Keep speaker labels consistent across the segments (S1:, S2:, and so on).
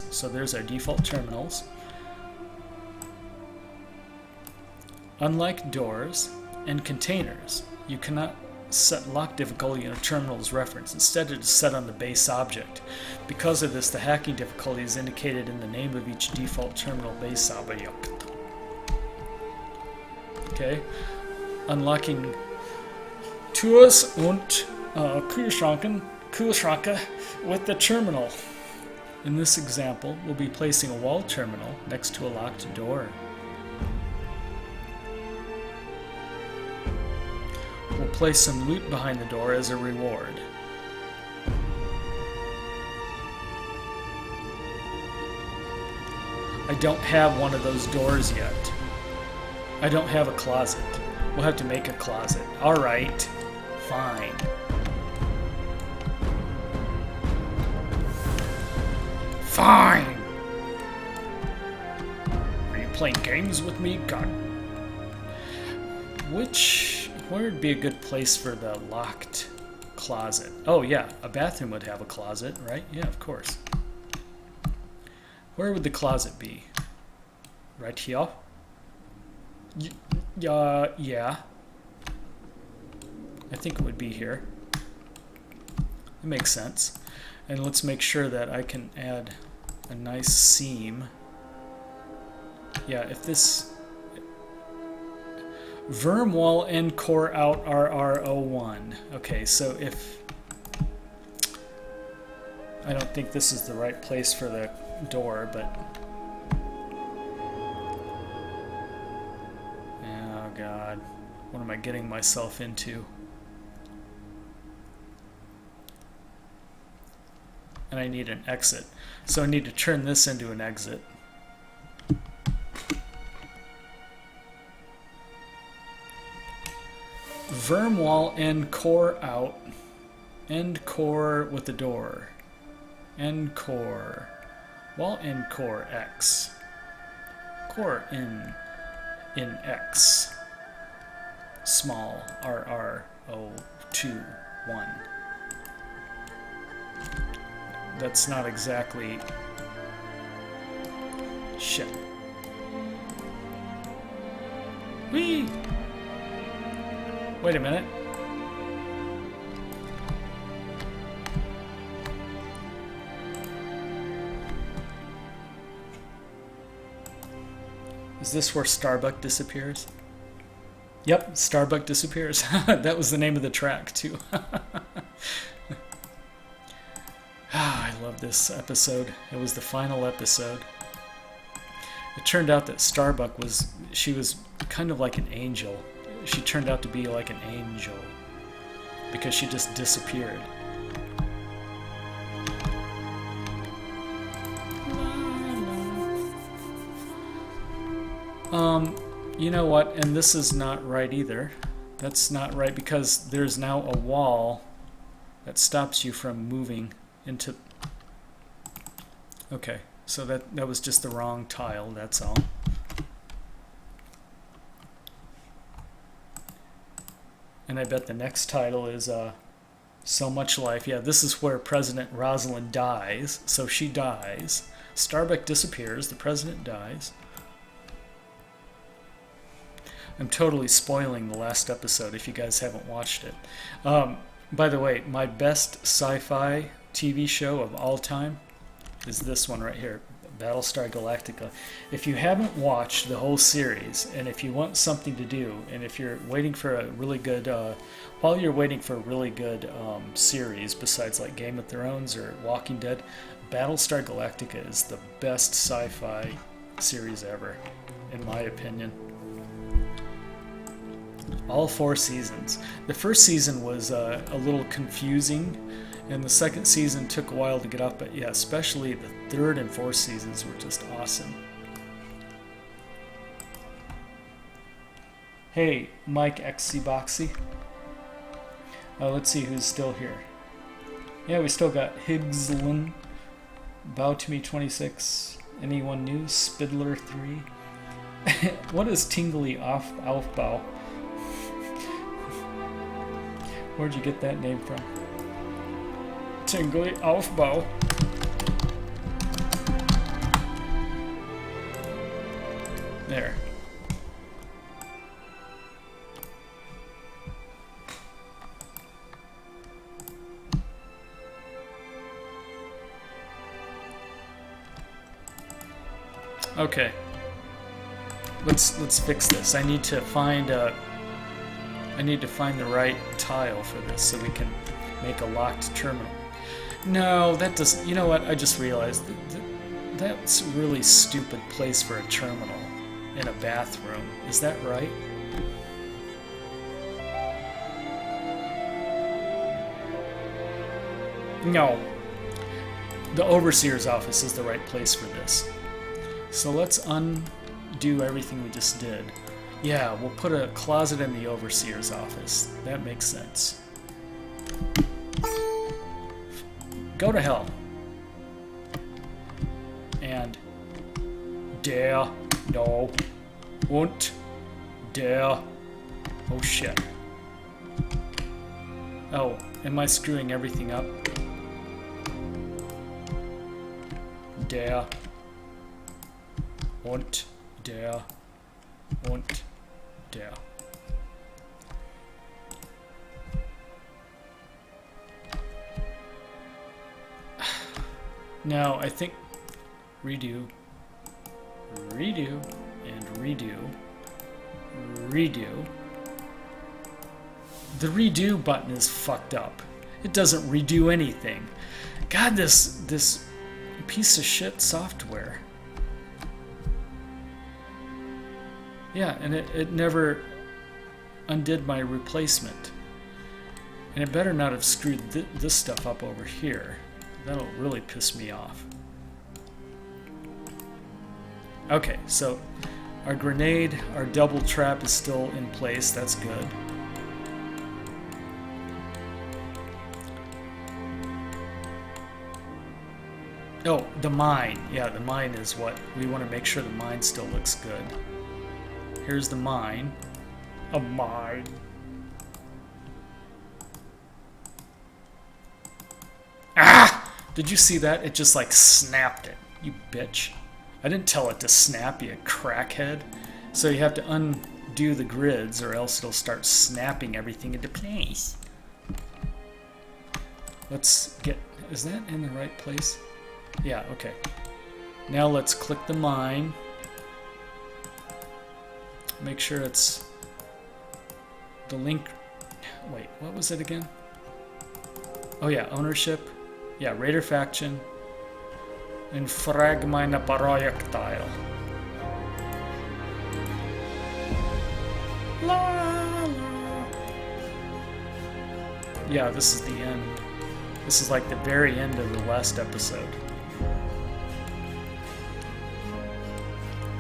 S1: So there's our default terminals. Unlike doors and containers, you cannot set lock difficulty in a terminal's reference. Instead, it is set on the base object. Because of this, the hacking difficulty is indicated in the name of each default terminal base object. Okay, unlocking Tools und Kühlschranke with the terminal. In this example, we'll be placing a wall terminal next to a locked door. We'll place some loot behind the door as a reward. I don't have one of those doors yet. I don't have a closet. We'll have to make a closet. Alright, fine. Fine! Are you playing games with me? God. Where would be a good place for the locked closet? Oh yeah, a bathroom would have a closet, right? Yeah, of course. Where would the closet be? Right here? Yeah. I think it would be here. It makes sense. And let's make sure that I can add a nice seam. Yeah, if this... Verm wall end core out RR01. Okay, so if... I don't think this is the right place for the door, but... Oh god. What am I getting myself into? And I need an exit. So I need to turn this into an exit. Verm wall end core out. End core with the door. End core. Wall end core X. Core in X. Small RR021. That's not exactly... Shit. Whee! Wait a minute. Is this where Starbuck disappears? Yep, Starbuck disappears. That was the name of the track, too. I love this episode. It was the final episode. It turned out that Starbuck was kind of like an angel. She turned out to be like an angel because she just disappeared. You know what? And this is not right either. That's not right because there's now a wall that stops you from moving into... Okay, so that was just the wrong tile, that's all. And I bet the next title is So Much Life. Yeah, this is where President Rosalind dies. So she dies. Starbuck disappears. The president dies. I'm totally spoiling the last episode if you guys haven't watched it. By the way, my best sci-fi TV show of all time is this one right here, Battlestar Galactica. If you haven't watched the whole series, and if you want something to do, and if you're waiting for a really good, while you're waiting for a really good series besides like Game of Thrones or Walking Dead, Battlestar Galactica is the best sci-fi series ever, in my opinion. All 4 seasons. The first season was a little confusing, and the second season took a while to get up, but yeah, especially the 3rd and 4th seasons were just awesome. Hey, Mike XCBoxy. Let's see who's still here. Yeah, we still got Higgslin, Bow to Me 26, Anyone New, Spidler 3. What is Tingly Aufbau? Where'd you get that name from? Tingly Aufbau. There. Okay. Let's fix this. I need to find the right tile for this so we can make a locked terminal. No, that doesn't. You know what? I just realized that's a really stupid place for a terminal in a bathroom. Is that right? No. The overseer's office is the right place for this. So let's undo everything we just did. Yeah, we'll put a closet in the overseer's office. That makes sense. Go to hell. And der, no, und der, oh shit. Oh, am I screwing everything up? Der, und der, und der. No, I think redo, redo, and redo, redo. The redo button is fucked up. It doesn't redo anything. God, this piece of shit software. Yeah, and it never undid my replacement. And it better not have screwed this stuff up over here. That'll really piss me off. Okay, so our grenade, our double trap is still in place. That's good. Oh, the mine. Yeah, the mine is what we want to make sure the mine still looks good. Here's the mine. A mine. Ah! Did you see that? It just like snapped it. You bitch. I didn't tell it to snap, you crackhead. So you have to undo the grids or else it'll start snapping everything into place. Let's get... Is that in the right place? Yeah, okay. Now let's click the mine. Make sure it's the link. Wait, what was it again? Oh yeah, ownership. Yeah, Raider faction. And fragmina projectile. La la. Yeah, this is the end. This is like the very end of the last episode.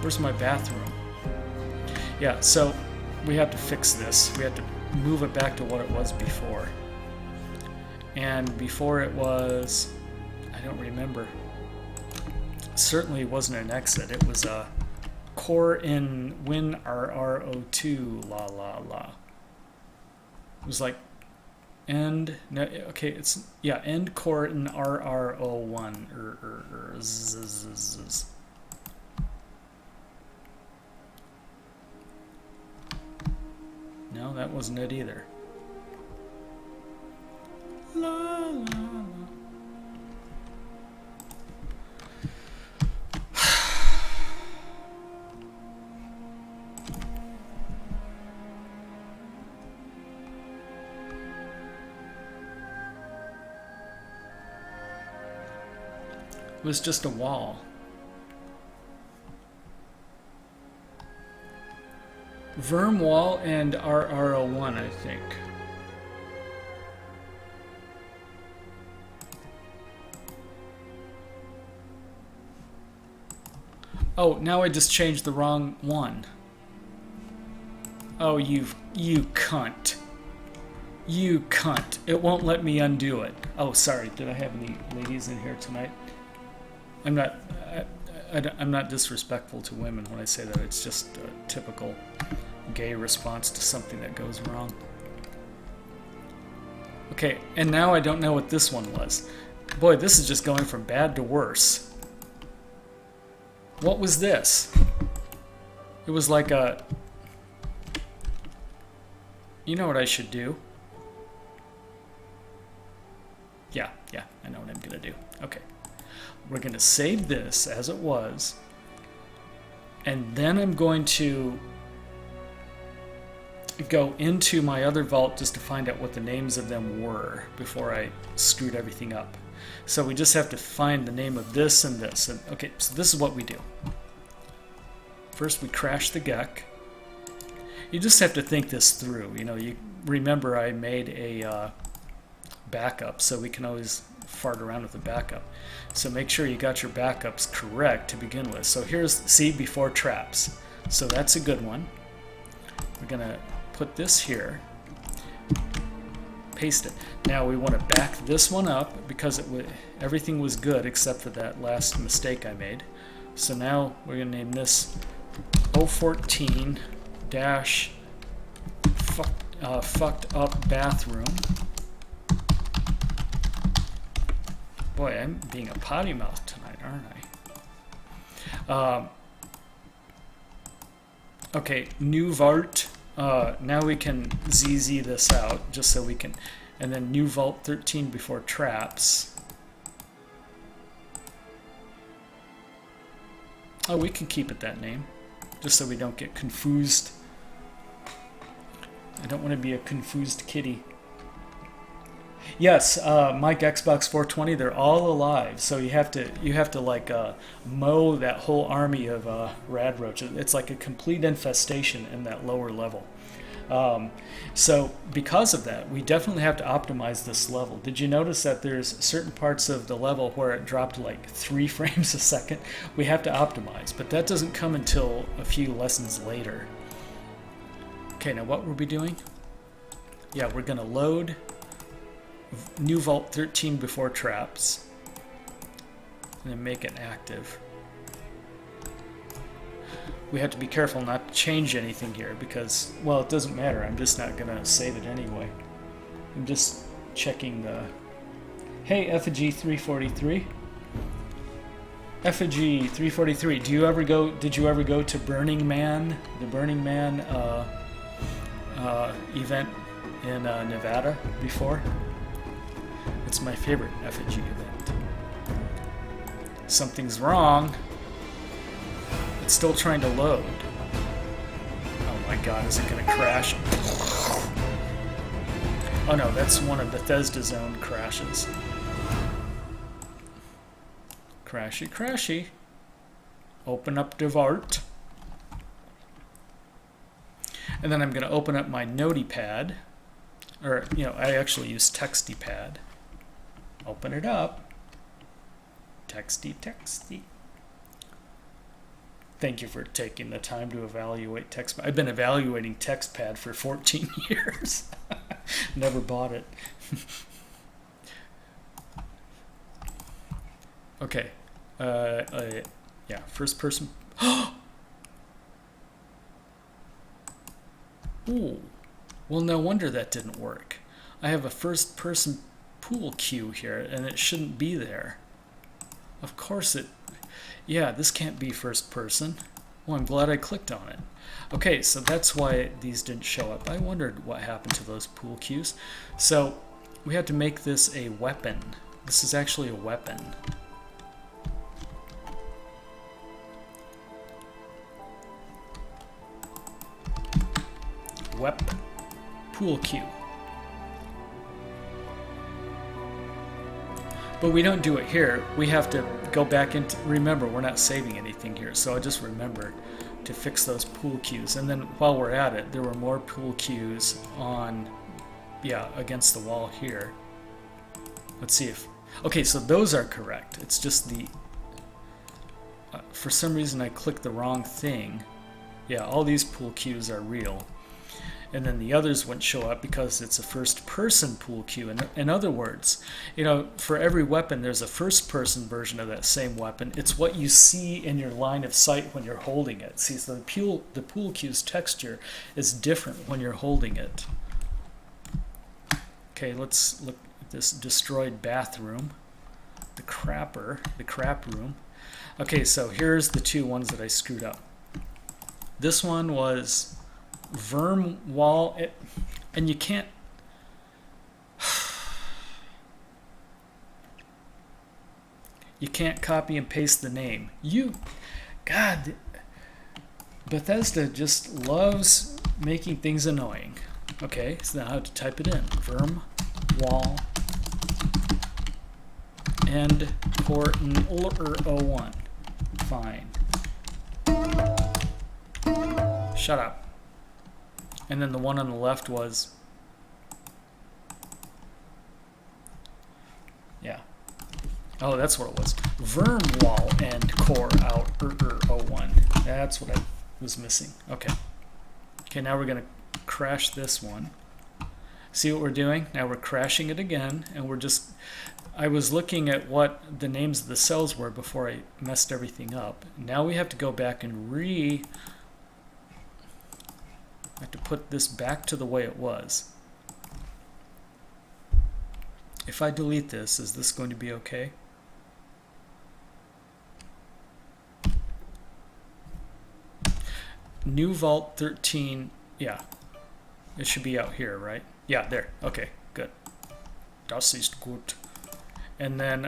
S1: Where's my bathroom? Yeah, so we have to fix this. We have to move it back to what it was before. And before it was, I don't remember. Certainly wasn't an exit. It was a core in win RRO2 la la la. It was like end, no, okay, it's, yeah, end core in RRO1 No, that wasn't it either. La, la, la. It was just a wall. Verm wall and RRO1, I think. Oh, now I just changed the wrong one. Oh, you cunt. You cunt. It won't let me undo it. Oh, sorry. Did I have any ladies in here tonight? I'm not disrespectful to women when I say that. It's just a typical gay response to something that goes wrong. Okay, and now I don't know what this one was. Boy, this is just going from bad to worse. What was this? It was like a, you know what I should do? Yeah, I know what I'm gonna do. Okay. We're gonna save this as it was, and then I'm going to go into my other vault just to find out what the names of them were before I screwed everything up. So we just have to find the name of this and this. And okay, so this is what we do. First we crash the GECK. You just have to think this through. You know, you remember I made a backup, so we can always fart around with the backup. So make sure you got your backups correct to begin with. So here's C before traps. So that's a good one. We're gonna put this here, paste it. Now we want to back this one up because everything was good except for that last mistake I made. So now we're gonna name this 014 dash fucked up bathroom. Boy, I'm being a potty mouth tonight, aren't I? Okay, new vault. Now we can ZZ this out, just so we can, and then new vault 13 before traps. Oh, we can keep it that name, just so we don't get confused. I don't want to be a confused kitty. Yes, Mike Xbox 420, they're all alive. So you have to like mow that whole army of rad roaches. It's like a complete infestation in that lower level. So because of that, we definitely have to optimize this level. Did you notice that there's certain parts of the level where it dropped like 3 frames a second? We have to optimize, but that doesn't come until a few lessons later. Okay, now what were we doing? Yeah, we're gonna load new vault 13 before traps and then make it active. We have to be careful not to change anything here because, well, it doesn't matter. I'm just not gonna save it anyway. I'm just checking the, hey, effigy 343. Effigy 343, did you ever go to Burning Man, the Burning Man event in Nevada before? It's my favorite effigy event. Something's wrong. It's still trying to load. Oh my god, is it gonna crash? Oh no, that's one of Bethesda's own crashes. Crashy, crashy. Open up Devart. And then I'm gonna open up my Notepad. Or, you know, I actually use TextyPad. Open it up. Texty. Thank you for taking the time to evaluate TextPad. I've been evaluating TextPad for 14 years. Never bought it. Okay. Yeah, first person. Ooh. Well, no wonder that didn't work. I have a first person pool cue here, and it shouldn't be there. Of course it... Yeah, this can't be first person. Well, I'm glad I clicked on it. Okay, so that's why these didn't show up. I wondered what happened to those pool cues. So we had to make this a weapon. This is actually a weapon. Wep pool cue. But we don't do it here. We have to go back into, remember, we're not saving anything here, so I just remembered to fix those pool cues. And then while we're at it, there were more pool cues on, yeah, against the wall here. Let's see if, okay, so those are correct. It's just the, for some reason I clicked the wrong thing. Yeah, all these pool cues are real. And then the others wouldn't show up because it's a first-person pool cue. In other words, you know, for every weapon, there's a first-person version of that same weapon. It's what you see in your line of sight when you're holding it. See, so the pool cue's texture is different when you're holding it. Okay, let's look at this destroyed bathroom, the crap room. Okay, so here's the 2 ones that I screwed up. This one was verm wall, and you can't. You can't copy and paste the name. God, Bethesda just loves making things annoying. Okay, so now I have to type it in. Verm wall end port 01. Fine. Shut up. And then the one on the left was, yeah. Oh, that's what it was. Verm wall end core out 01. That's what I was missing. Okay. Okay, now we're going to crash this one. See what we're doing? Now we're crashing it again, and we're just... I was looking at what the names of the cells were before I messed everything up. Now we have to go back and I have to put this back to the way it was. If I delete this, is this going to be okay? New Vault 13, yeah. It should be out here, right? Yeah, there. Okay, good. Das ist gut. And then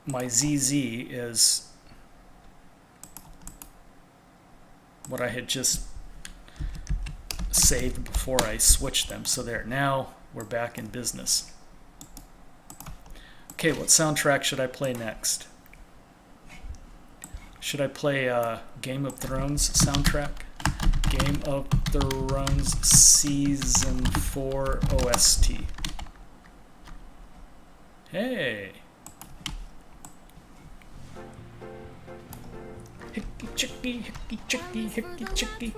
S1: my ZZ is what I had just saved before I switched them. So there, now we're back in business. Okay, what soundtrack should I play next? Should I play Game of Thrones soundtrack? Game of Thrones Season 4 OST. Hey! Hickey chicky, hickey chicky, hickey chicky.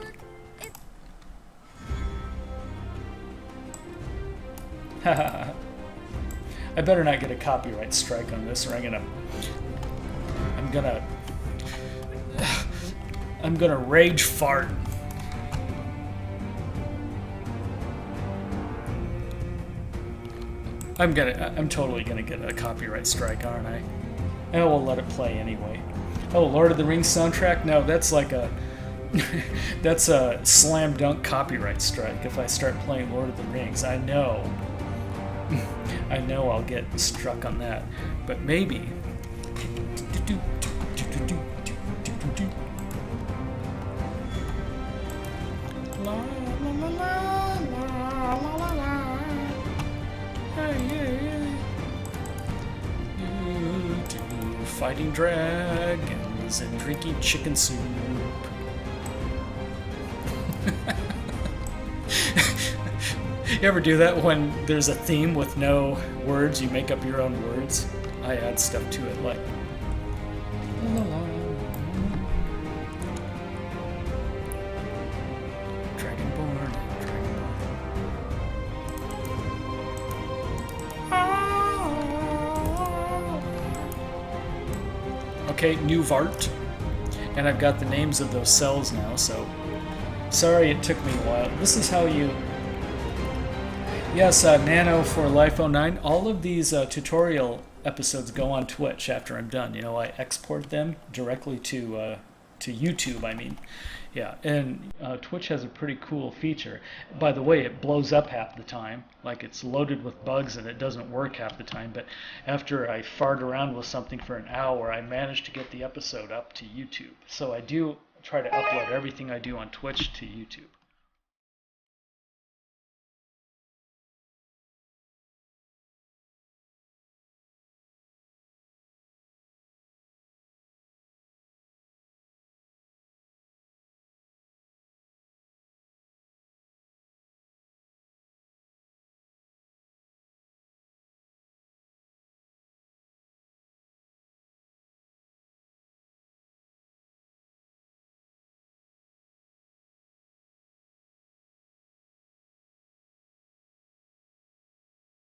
S1: Haha. I better not get a copyright strike on this, or I'm gonna rage fart. I'm totally gonna get a copyright strike, aren't I? And we'll let it play anyway. Oh, Lord of the Rings soundtrack? No, that's like a that's a slam dunk copyright strike if I start playing Lord of the Rings. I know. I know I'll get struck on that. But maybe. Fighting dragons and drinking chicken soup. You ever do that when there's a theme with no words? You make up your own words. I add stuff to it, like Dragonborn. Okay, new Vart. And I've got the names of those cells now, so sorry it took me a while. This is how you... Yes, Nano for Life09. All of these tutorial episodes go on Twitch after I'm done. You know, I export them directly to YouTube, I mean. Yeah, and Twitch has a pretty cool feature. By the way, it blows up half the time. Like, it's loaded with bugs and it doesn't work half the time. But after I fart around with something for an hour, I managed to get the episode up to YouTube. So I do try to upload everything I do on Twitch to YouTube.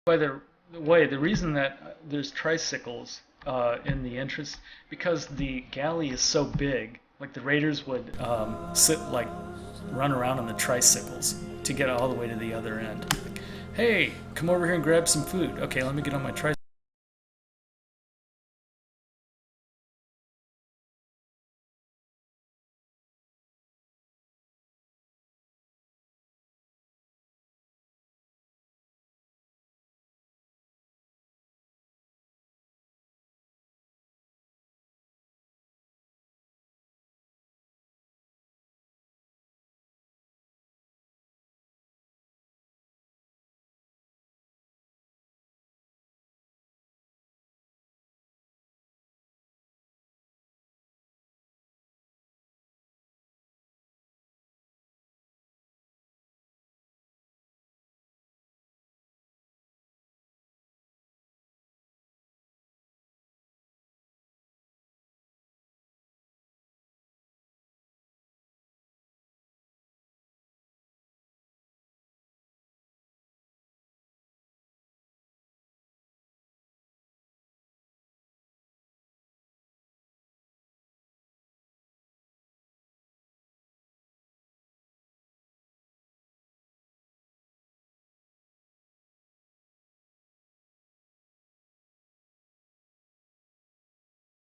S1: By the way, the reason that there's tricycles in the entrance, because the galley is so big, like the raiders would run around on the tricycles to get all the way to the other end. Like, hey, come over here and grab some food. Okay, let me get on my tricycle.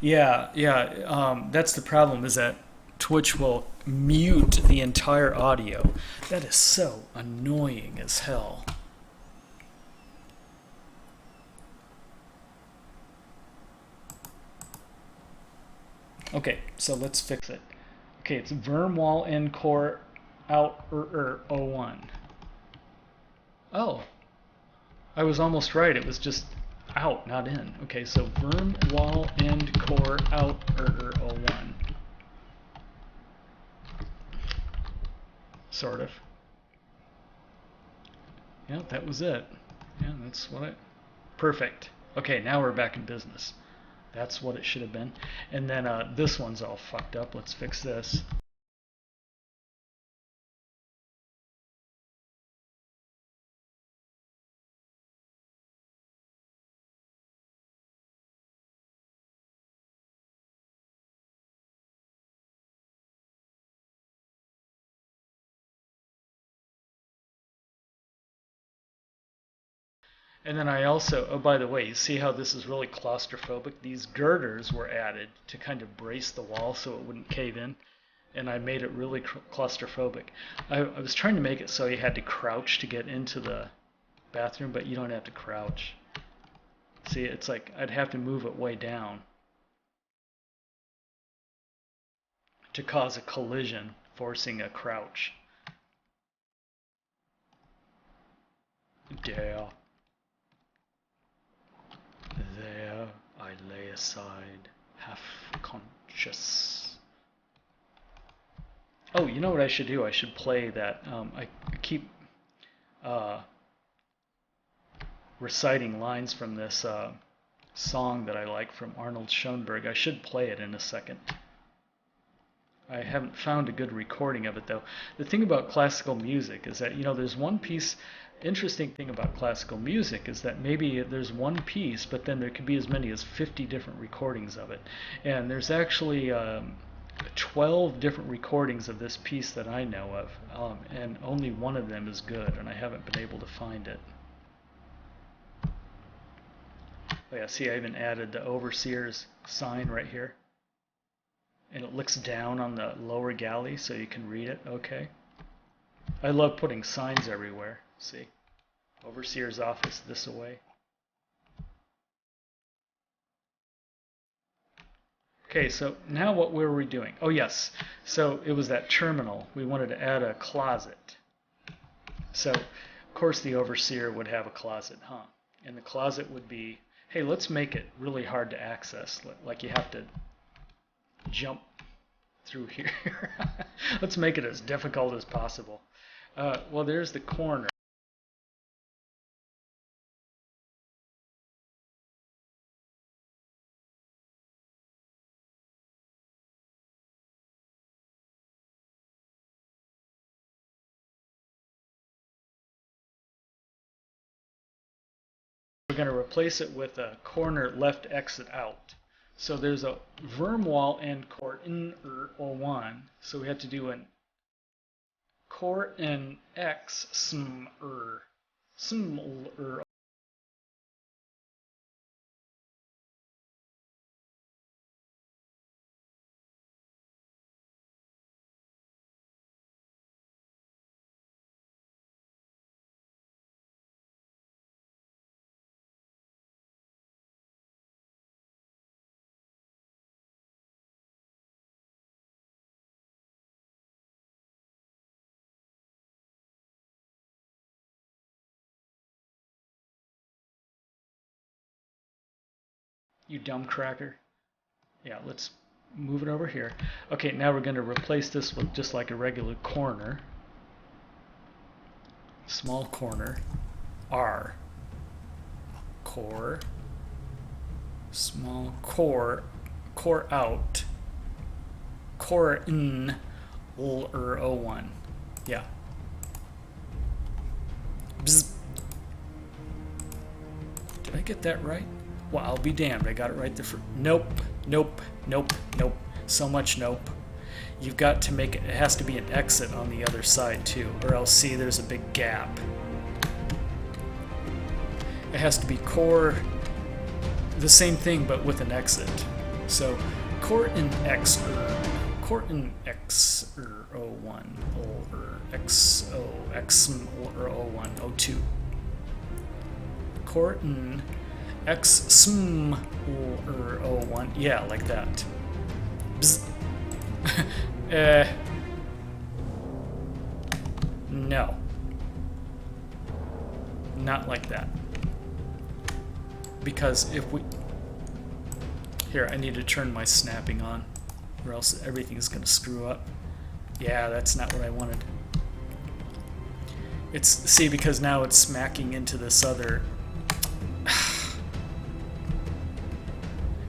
S1: Yeah. That's the problem, is that Twitch will mute the entire audio. That is so annoying as hell. Okay, so let's fix it. Okay, it's Vermwall in core out 01. Oh, I was almost right. It was just out, not in. Okay, so Vermwall end core out 01. Sort of. Yeah, that was it. Yeah, that's what I... Perfect. Okay, now we're back in business. That's what it should have been. And then this one's all fucked up. Let's fix this. And then I also, oh, by the way, you see how this is really claustrophobic? These girders were added to kind of brace the wall so it wouldn't cave in. And I made it really claustrophobic. I was trying to make it so you had to crouch to get into the bathroom, but you don't have to crouch. See, it's like I'd have to move it way down to cause a collision, forcing a crouch. Yeah. There I lay aside, half conscious. Oh, you know what I should do? I should play that. I keep reciting lines from this song that I like from Arnold Schoenberg. I should play it in a second. I haven't found a good recording of it, though. The thing about classical music is that, you know, there's one piece. Interesting thing about classical music is that maybe there's one piece, but then there could be as many as 50 different recordings of it. And there's actually 12 different recordings of this piece that I know of, and only one of them is good, and I haven't been able to find it. Oh yeah, see, I even added the overseer's sign right here. And it looks down on the lower galley so you can read it. Okay. I love putting signs everywhere. See? Overseer's office this away. Okay, so now what were we doing? Oh yes, so it was that terminal. We wanted to add a closet. So, of course the overseer would have a closet, huh? And the closet would be, hey, let's make it really hard to access. Like you have to jump through here. Let's make it as difficult as possible. Well, there's the corner. We're going to replace it with a corner left exit out. So there's a Vermwall end core in or one. So we have to do an core in x sm sm. You dumb cracker. Yeah, let's move it over here. Okay, now we're going to replace this with just like a regular corner. Small corner. R. Core. Small core. Core out. Core in. L-R-O-1. Yeah. Bzz. Did I get that right? Well, I'll be damned. I got it right the first. Nope. Nope. Nope. Nope. So much nope. You've got to make it. It has to be an exit on the other side too, or else see there's a big gap. It has to be core. The same thing, but with an exit. So Corton X Corton X 01 or X or 01 02. Corton X sm or 01. Yeah, like that. Bzz. No. Not like that. Because if we... Here, I need to turn my snapping on, or else everything's going to screw up. Yeah, that's not what I wanted. It's... See, because now it's smacking into this other...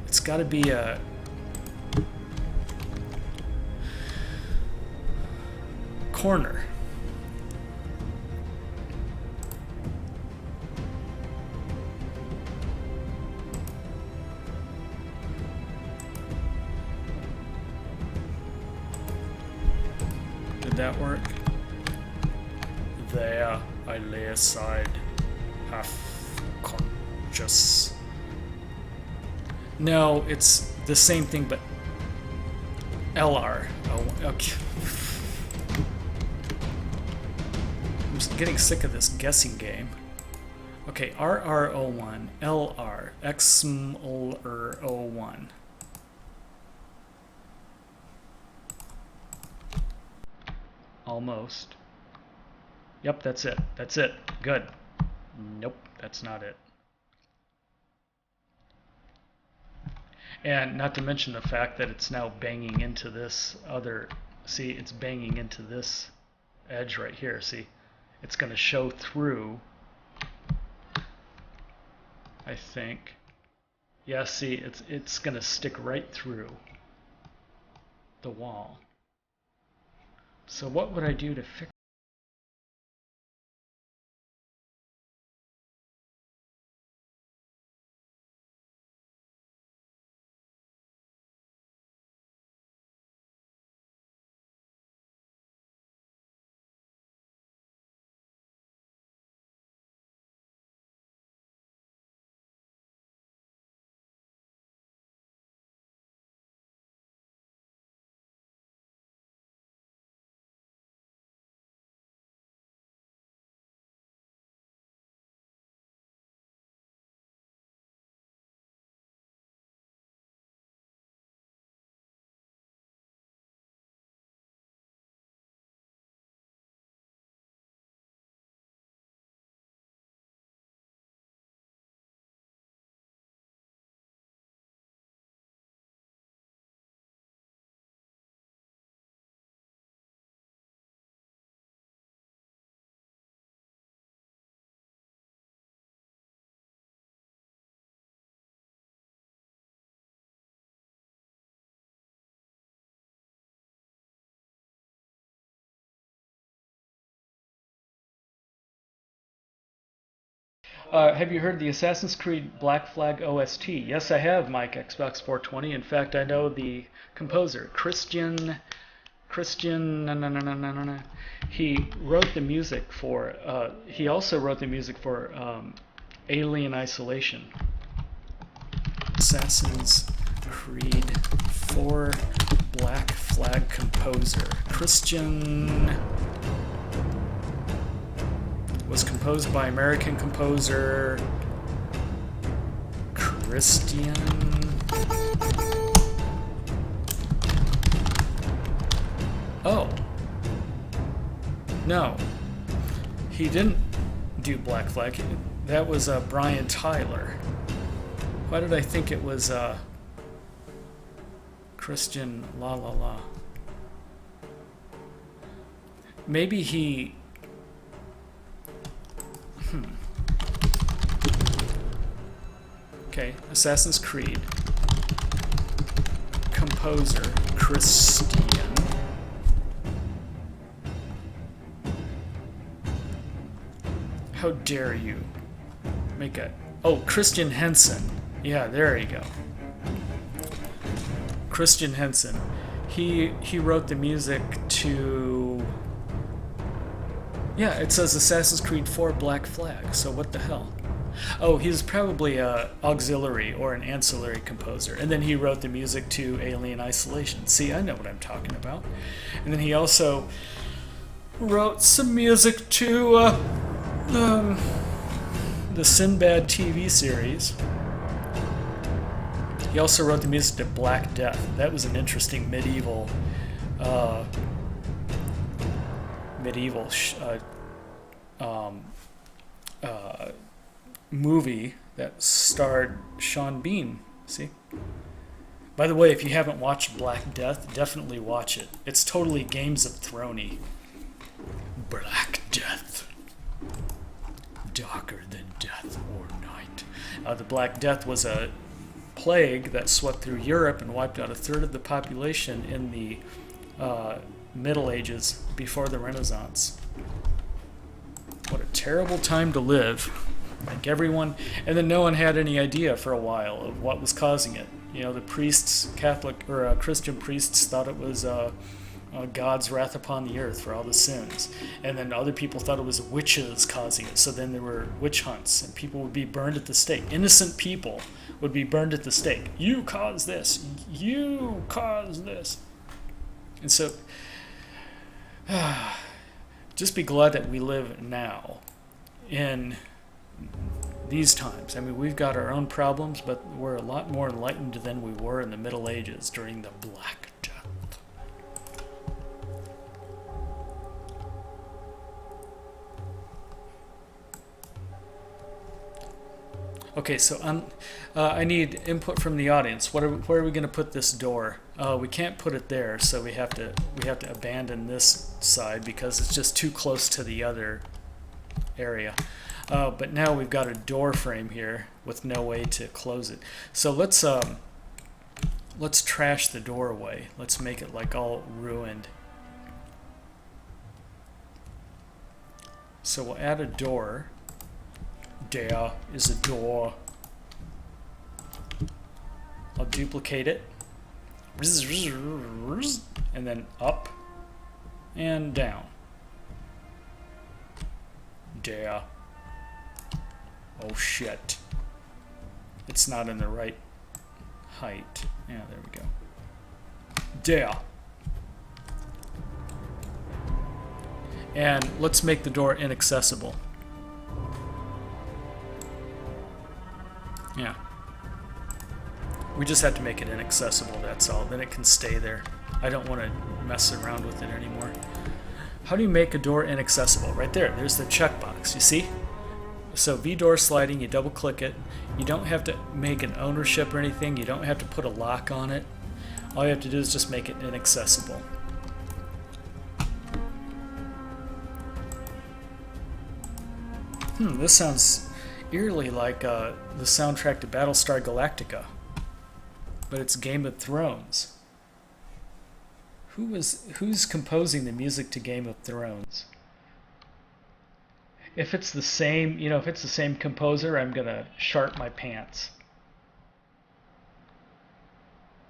S1: It's got to be a... corner. Did that work? There, I lay aside, half conscious. No, it's the same thing, but LR. Oh, okay. I'm just getting sick of this guessing game. Okay, RR01, LR, XMLR01. Almost. Yep, that's it. That's it. Good. Nope, that's not it. And not to mention the fact that it's now banging into this other... See, it's banging into this edge right here. See, it's going to show through, I think. Yeah, see, it's going to stick right through the wall. So what would I do to fix? Have you heard the Assassin's Creed Black Flag OST? Yes, I have, Mike, Xbox 420. In fact, I know the composer, Christian. No. He wrote the music for. He also wrote the music for Alien Isolation. Assassin's Creed 4 Black Flag composer, Christian. Was composed by American composer Christian. Oh. No. He didn't do Black Flag. That was Brian Tyler. Why did I think it was Christian La La La? Maybe he... Okay, Assassin's Creed. Composer, Christian. How dare you make a... Oh, Christian Henson. Yeah, there you go. Christian Henson. He wrote the music to... Yeah, it says Assassin's Creed 4 Black Flag, so what the hell? Oh, he's probably a auxiliary or an ancillary composer. And then he wrote the music to Alien Isolation. See, I know what I'm talking about. And then he also wrote some music to the Sinbad TV series. He also wrote the music to Black Death. That was an interesting medieval movie that starred Sean Bean. See? By the way, if you haven't watched Black Death, definitely watch it. It's totally Games of Thrones-y. Black Death. Darker than death or night. The Black Death was a plague that swept through Europe and wiped out a third of the population in the Middle Ages before the Renaissance. What a terrible time to live. Like everyone, and then no one had any idea for a while of what was causing it. You know, the priests, Catholic or Christian priests, thought it was God's wrath upon the earth for all the sins, and then other people thought it was witches causing it. So then there were witch hunts, and people would be burned at the stake. Innocent people would be burned at the stake. You caused this. You caused this. And so, just be glad that we live now in these times. I mean, we've got our own problems, but we're a lot more enlightened than we were in the Middle Ages during the Black Death. Okay, so I need input from the audience. Where are we going to put this door? We can't put it there, so we have to abandon this side because it's just too close to the other area. But now we've got a door frame here with no way to close it. So let's trash the door away. Let's make it like all ruined. So we'll add a door. There is a door. I'll duplicate it. And then up and down. There. Oh shit. It's not in the right height. Yeah, there we go. There. And let's make the door inaccessible. Yeah. We just have to make it inaccessible, that's all. Then it can stay there. I don't want to mess around with it anymore. How do you make a door inaccessible? Right there, there's the checkbox, you see? So V-door sliding, you double click it. You don't have to make an ownership or anything. You don't have to put a lock on it. All you have to do is just make it inaccessible. This sounds eerily like the soundtrack to Battlestar Galactica. But it's Game of Thrones. Who's composing the music to Game of Thrones? If it's the same, if it's the same composer, I'm gonna sharp my pants.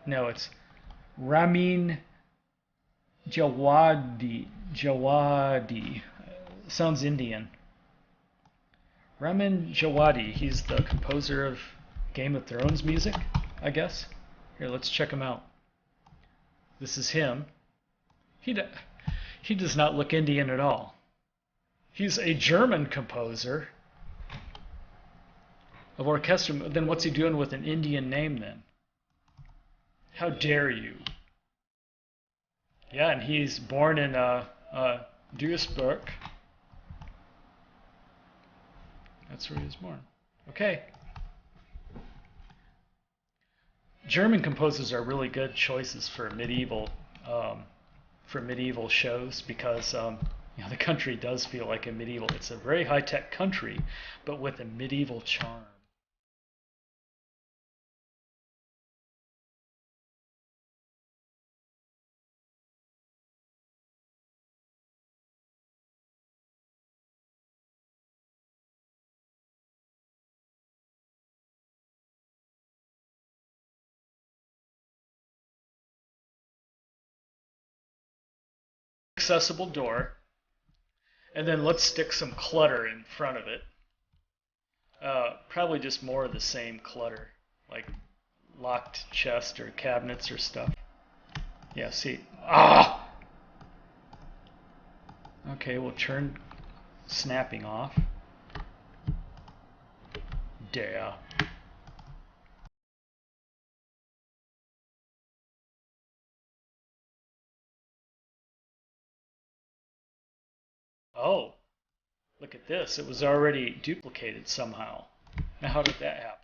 S1: No, it's Ramin Djawadi. Djawadi. Sounds Indian. Ramin Djawadi. He's the composer of Game of Thrones music, I guess. Here, let's check him out. This is him. He does not look Indian at all. He's a German composer of orchestra. Then what's he doing with an Indian name then? How dare you? Yeah, and he's born in Duisburg. That's where he was born. Okay. German composers are really good choices for medieval shows because the country does feel like a medieval. It's a very high-tech country, but with a medieval charm. Accessible door, and then let's stick some clutter in front of it. Probably just more of the same clutter, like locked chest or cabinets or stuff. Yeah, see. Ah! Okay, we'll turn snapping off. Yeah. Oh, look at this. It was already duplicated somehow. Now, how did that happen?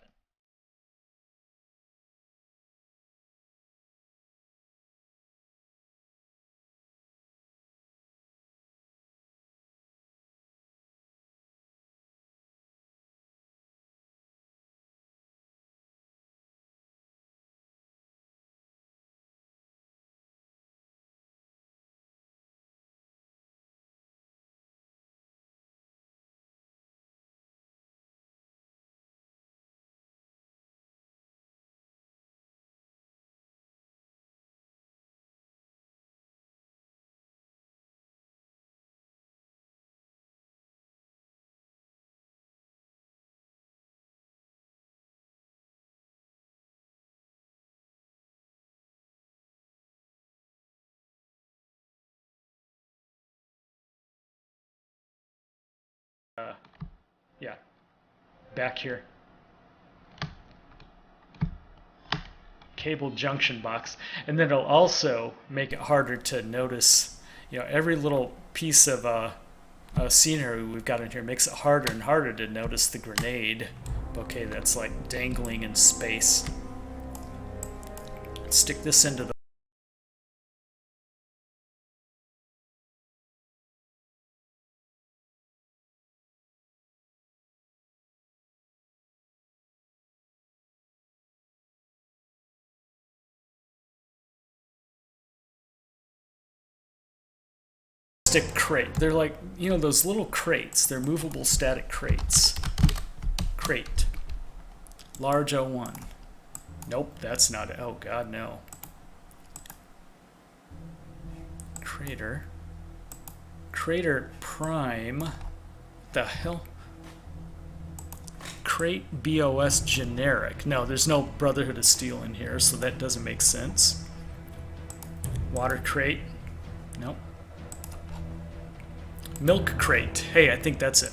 S1: Yeah, back here. Cable junction box. And then it'll also make it harder to notice, every little piece of scenery we've got in here makes it harder and harder to notice the grenade bouquet that's like dangling in space. Stick this into the stick crate. They're like, those little crates. They're movable static crates. Crate. Large O1. Nope, that's not it. Oh god, no. Crater. Crater prime. What the hell? Crate BOS generic. No, there's no Brotherhood of Steel in here, so that doesn't make sense. Water crate. Nope. Milk crate. Hey, I think that's it.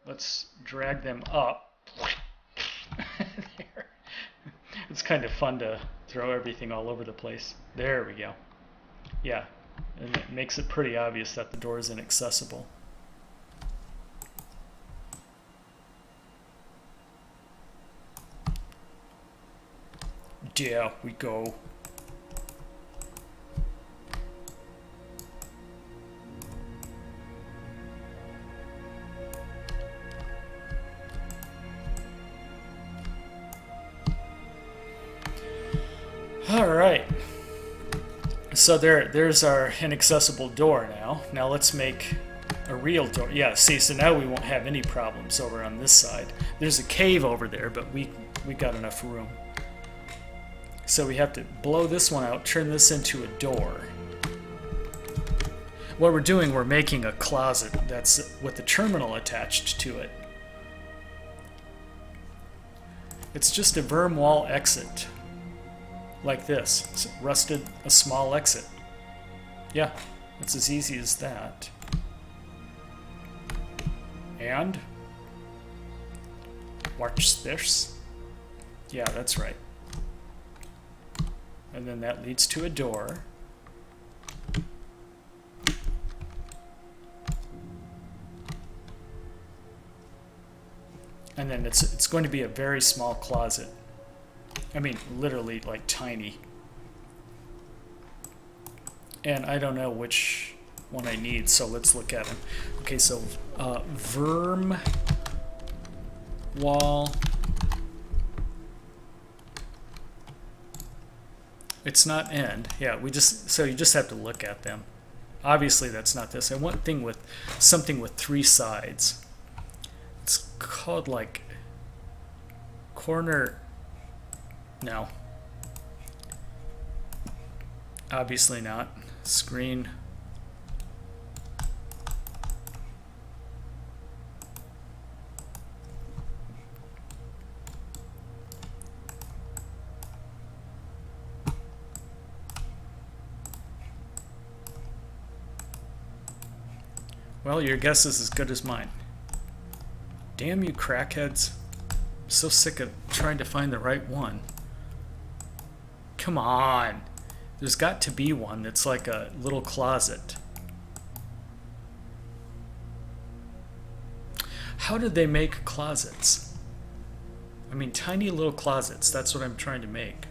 S1: Let's drag them up. There. It's kind of fun to throw everything all over the place. There we go. Yeah, and it makes it pretty obvious that the door is inaccessible. There we go. All right. So there's our inaccessible door now. Now let's make a real door. Yeah, see, so now we won't have any problems over on this side. There's a cave over there, but we got enough room. So we have to blow this one out, turn this into a door. what we're doing, we're making a closet that's with the terminal attached to it. It's just a verm wall exit, like this. It's rusted a small exit. Yeah, it's as easy as that. And watch this. Yeah, that's right. And then that leads to a door. And then it's going to be a very small closet. I mean, literally like tiny. And I don't know which one I need, so let's look at them. Okay, so verm wall. It's not end. Yeah, so you just have to look at them. Obviously that's not this. I want something with 3 sides. It's called like corner. No. Obviously not. Screen. Well, your guess is as good as mine. Damn you crackheads. I'm so sick of trying to find the right one. Come on. There's got to be one that's like a little closet. How did they make closets? I mean, tiny little closets. That's what I'm trying to make.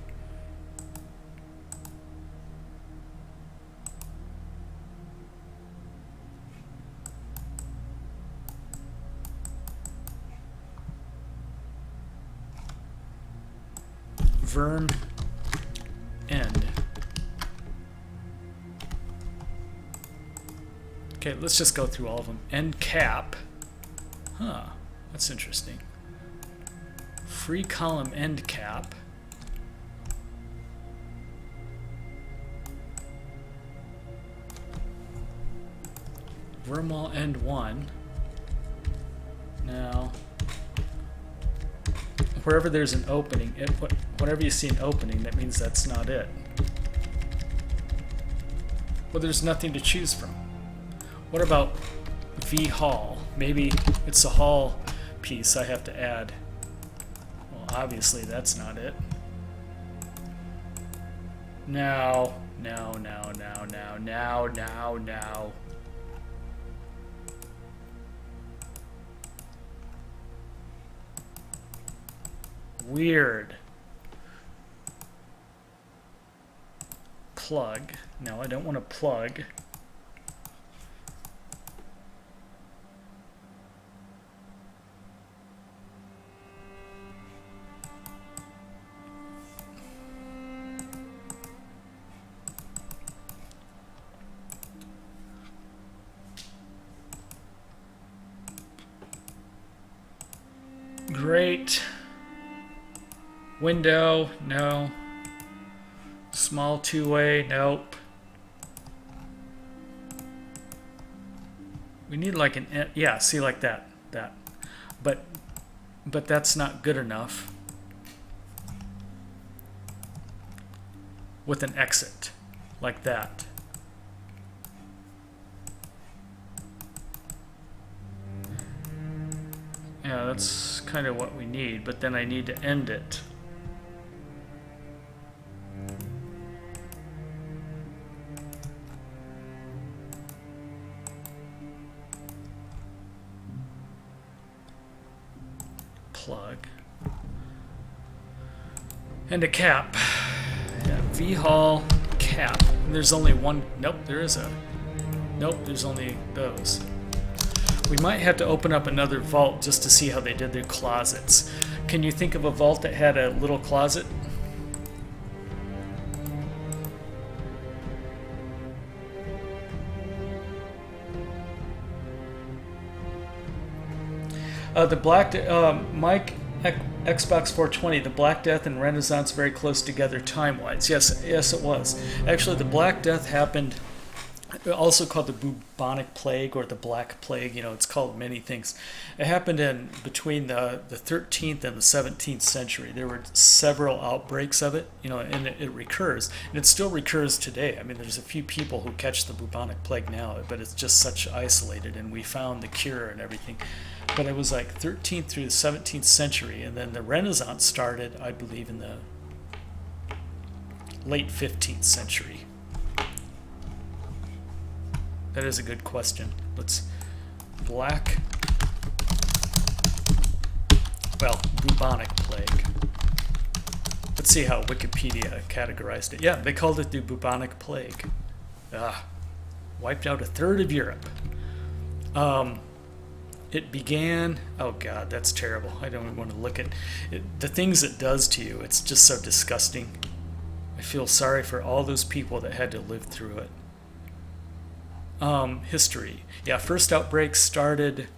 S1: Verm end. Okay, let's just go through all of them. End cap. Huh, that's interesting. Free column end cap. Vermwall end 1. Now, wherever there's an opening, whenever you see an opening, that means that's not it. Well, there's nothing to choose from. What about V hall? Maybe it's a hall piece I have to add. Well, obviously that's not it. Now. Weird. Plug. No, I don't want to plug. Great. Window, no. Small two-way, nope. We need like an, yeah, see, like that. But that's not good enough. With an exit, like that. Yeah, that's kind of what we need, but then I need to end it. Plug. And a cap. Yeah, V-Hall cap. And there's only one. Nope, there is a. Nope, there's only those. We might have to open up another vault just to see how they did their closets. Can you think of a vault that had a little closet? The Black Mike Xbox 420, the Black Death and Renaissance very close together time-wise. Yes, it was. Actually, the Black Death happened also called the bubonic plague or the black plague. It's called many things. It happened in between the 13th and the 17th century. There were several outbreaks of it, and it recurs, and it still recurs today. I mean, there's a few people who catch the bubonic plague now, but it's just such isolated, and we found the cure and everything. But it was like 13th through the 17th century, and then the Renaissance started, I believe, in the late 15th century. That is a good question. Bubonic plague. Let's see how Wikipedia categorized it. Yeah, they called it the bubonic plague. Wiped out a third of Europe. It began, oh God, that's terrible. I don't even want to look at it. The things it does to you, it's just so disgusting. I feel sorry for all those people that had to live through it. History. Yeah, first outbreak started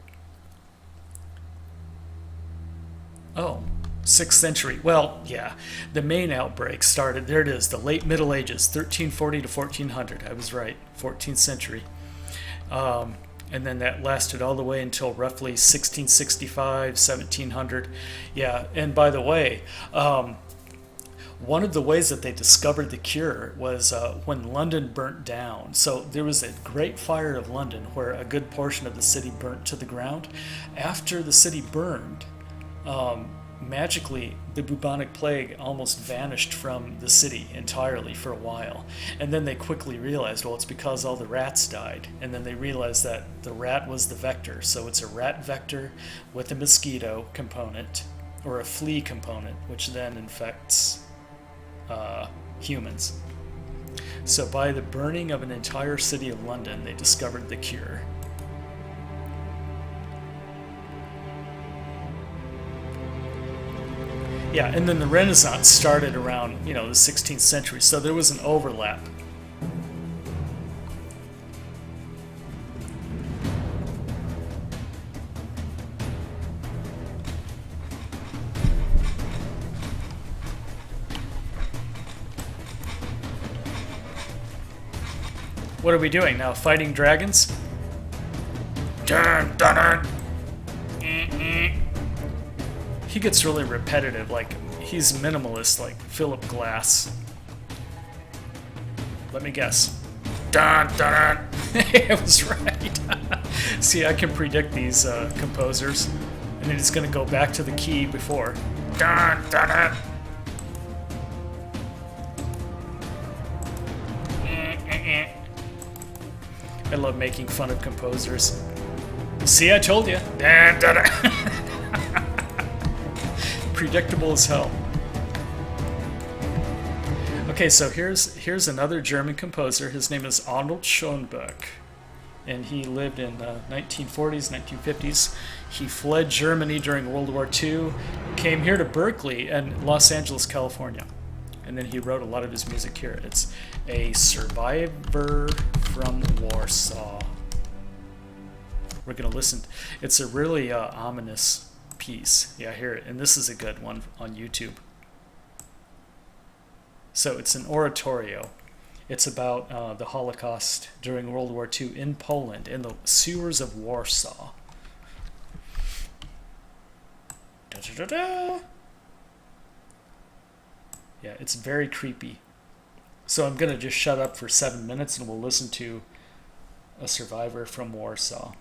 S1: 6th century. Well, yeah, the main outbreak started, there it is, the late Middle Ages, 1340 to 1400. I was right, 14th century. And then that lasted all the way until roughly 1665, 1700. Yeah, and by the way, one of the ways that they discovered the cure was when London burnt down. So there was a Great Fire of London where a good portion of the city burnt to the ground. After the city burned, magically the bubonic plague almost vanished from the city entirely for a while. And then they quickly realized, well, it's because all the rats died. And then they realized that the rat was the vector. So it's a rat vector with a mosquito component or a flea component, which then infects humans. So by the burning of an entire city of London, they discovered the cure. Yeah, and then the Renaissance started around, the 16th century, so there was an overlap. What are we doing now? Fighting dragons? Dun, dun, dun. He gets really repetitive, like he's minimalist, like Philip Glass. Let me guess. Dun, dun, dun. I was right. See, I can predict these composers, and then it's going to go back to the key before. Dun, dun, dun. I love making fun of composers. See, I told you. Dun, dun, dun. Predictable as hell. Okay, so here's another German composer. His name is Arnold Schoenberg, and he lived in the 1940s, 1950s. He fled Germany during World War II, came here to Berkeley and Los Angeles, California, and then he wrote a lot of his music here. It's a survivor from Warsaw. We're gonna listen. It's a really ominous piece. Yeah, hear it. And this is a good one on YouTube. So it's an oratorio. It's about the Holocaust during World War II in Poland, in the sewers of Warsaw. Da, da, da, da. Yeah, it's very creepy. So I'm going to just shut up for 7 minutes and we'll listen to a survivor from Warsaw.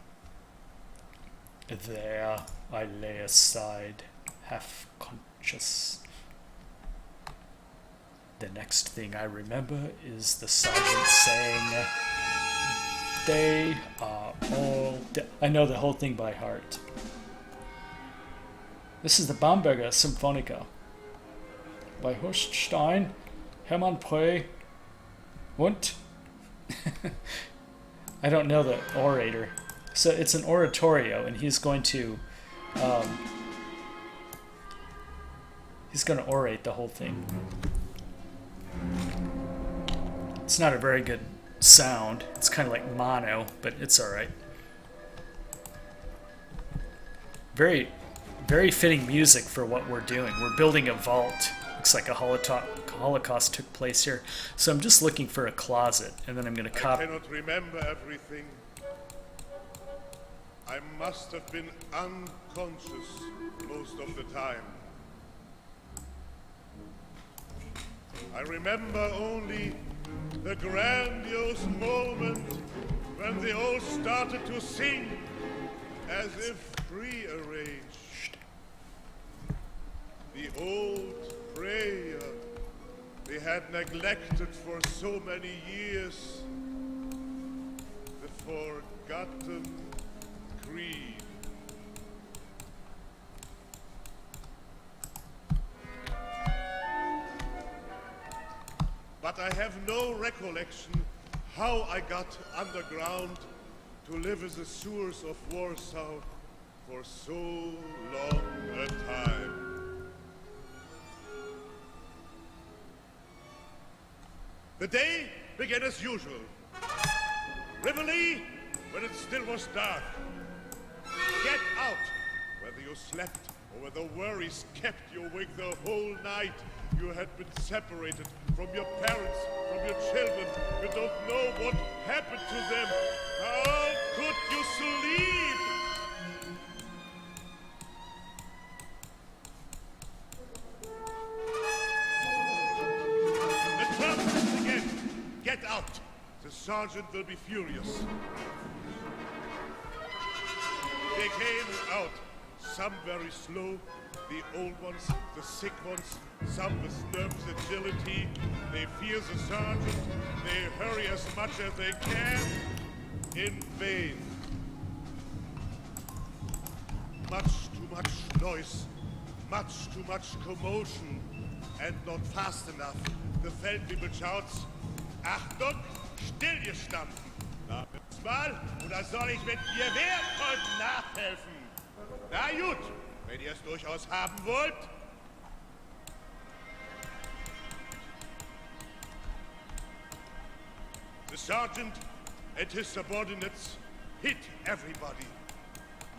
S1: There I lay aside, half conscious. The next thing I remember is the sergeant saying, "They are all dead." I know the whole thing by heart. This is the Bamberger Symphonica by Horst Stein, Hermann Prey, und I don't know the orator. So it's an oratorio, and he's going to orate the whole thing. It's not a very good sound. It's kind of like mono, but it's all right. Very, very fitting music for what we're doing. We're building a vault. looks like a Holocaust took place here. So I'm just looking for a closet, and then I'm going to copy.
S2: I cannot remember everything. I must have been unconscious most of the time. I remember only the grandiose moment when they all started to sing as if prearranged. The old prayer they had neglected for so many years. The forgotten creed. But I have no recollection how I got underground to live in the sewers of Warsaw for so long a time. The day began as usual. Reveille when it still was dark. Get out, whether you slept or whether worries kept you awake the whole night. You had been separated from your parents, from your children. You don't know what happened to them. How could you sleep? The trumpets again. Get out. The sergeant will be furious. They came out, some very slow, the old ones, the sick ones, some with nervous agility. They fear the sergeant. They hurry as much as they can. In vain. Much too much noise, much too much commotion, and not fast enough. The Feldwebel shouts, Achtung, stillgestanden. Na, bis mal, oder soll ich mit Gewehrkolben nachhelfen? Na gut, wenn ihr es durchaus haben wollt. The sergeant and his subordinates hit everybody.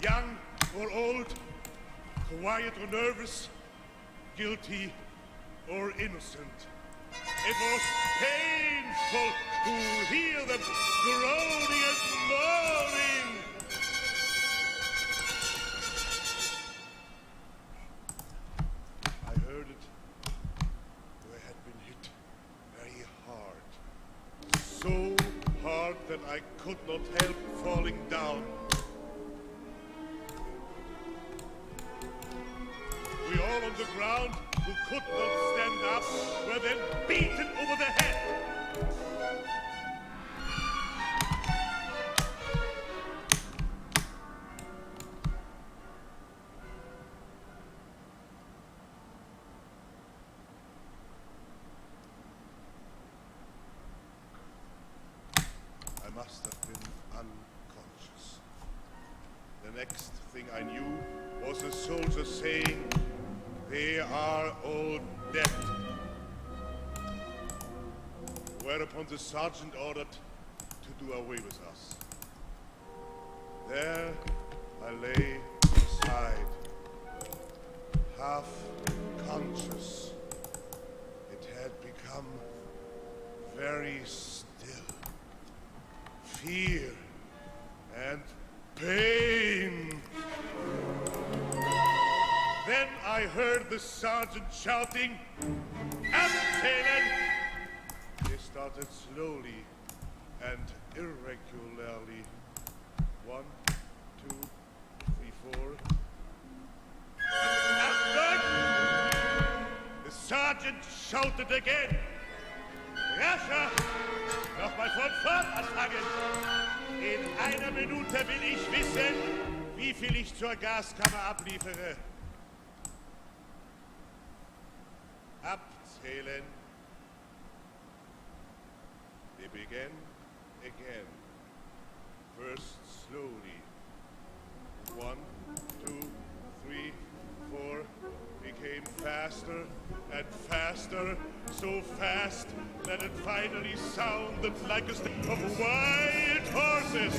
S2: Young or old, quiet or nervous, guilty or innocent. It was painful to hear them groaning and moaning. I heard it. I had been hit very hard. So hard that I could not help falling down. We all on the ground who could not stand up were then beaten over the head. I must have been unconscious. The next thing I knew was a soldier saying, "They are all dead." Whereupon the sergeant ordered to do away with us. There I lay beside, half conscious. It had become very still. Fear and pain. Then I heard the sergeant shouting, "Abzählen!" They started slowly and irregularly. 1, 2, 3, 4. Achtung! The sergeant shouted again. Rascher! Nochmal von vorn anfangen! In einer Minute will ich wissen, wie viel ich zur Gaskammer abliefere. Abzählen. They began again. First slowly. 1, 2, 3, 4. Became faster and faster, so fast that it finally sounded like a step of wild horses.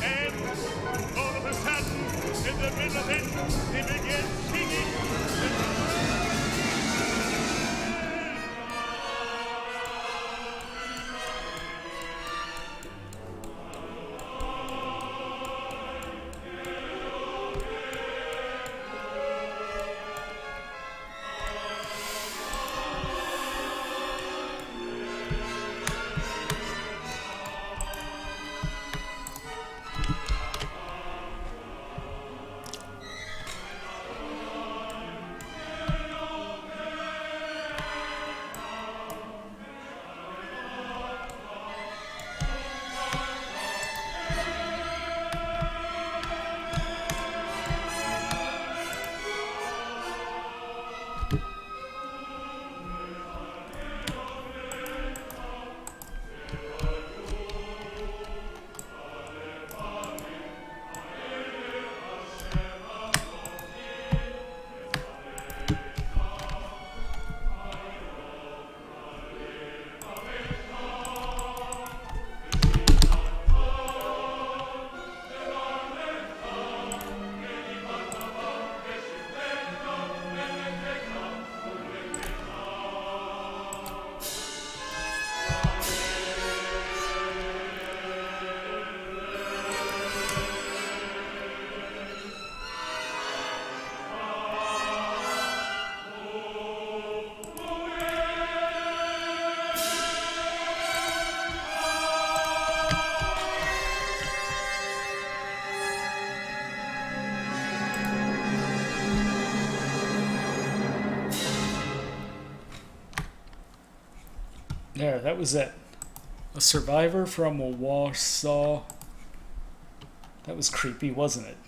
S2: And all of a sudden, in the middle of it, they began singing.
S1: There, that was it. A survivor from Warsaw. That was creepy, wasn't it?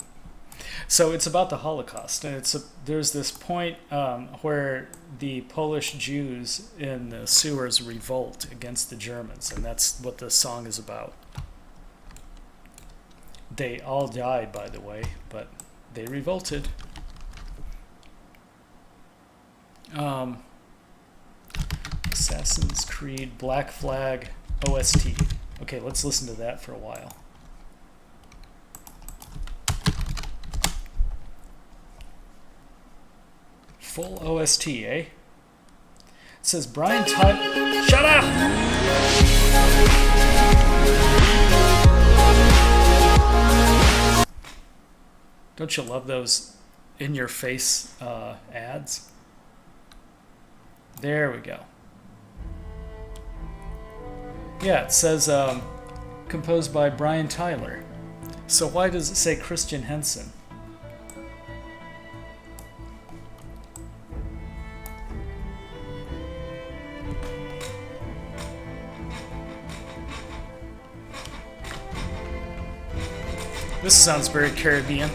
S1: So it's about the Holocaust, and there's this point where the Polish Jews in the sewers revolt against the Germans, and that's what the song is about. They all died, by the way, but they revolted. Assassin's Creed Black Flag OST. Okay, let's listen to that for a while. Full OST, eh? It says Brian Tyler. Shut up! Don't you love those in-your-face ads? There we go. Yeah, it says composed by Brian Tyler. So why does it say Christian Henson? This sounds very Caribbean.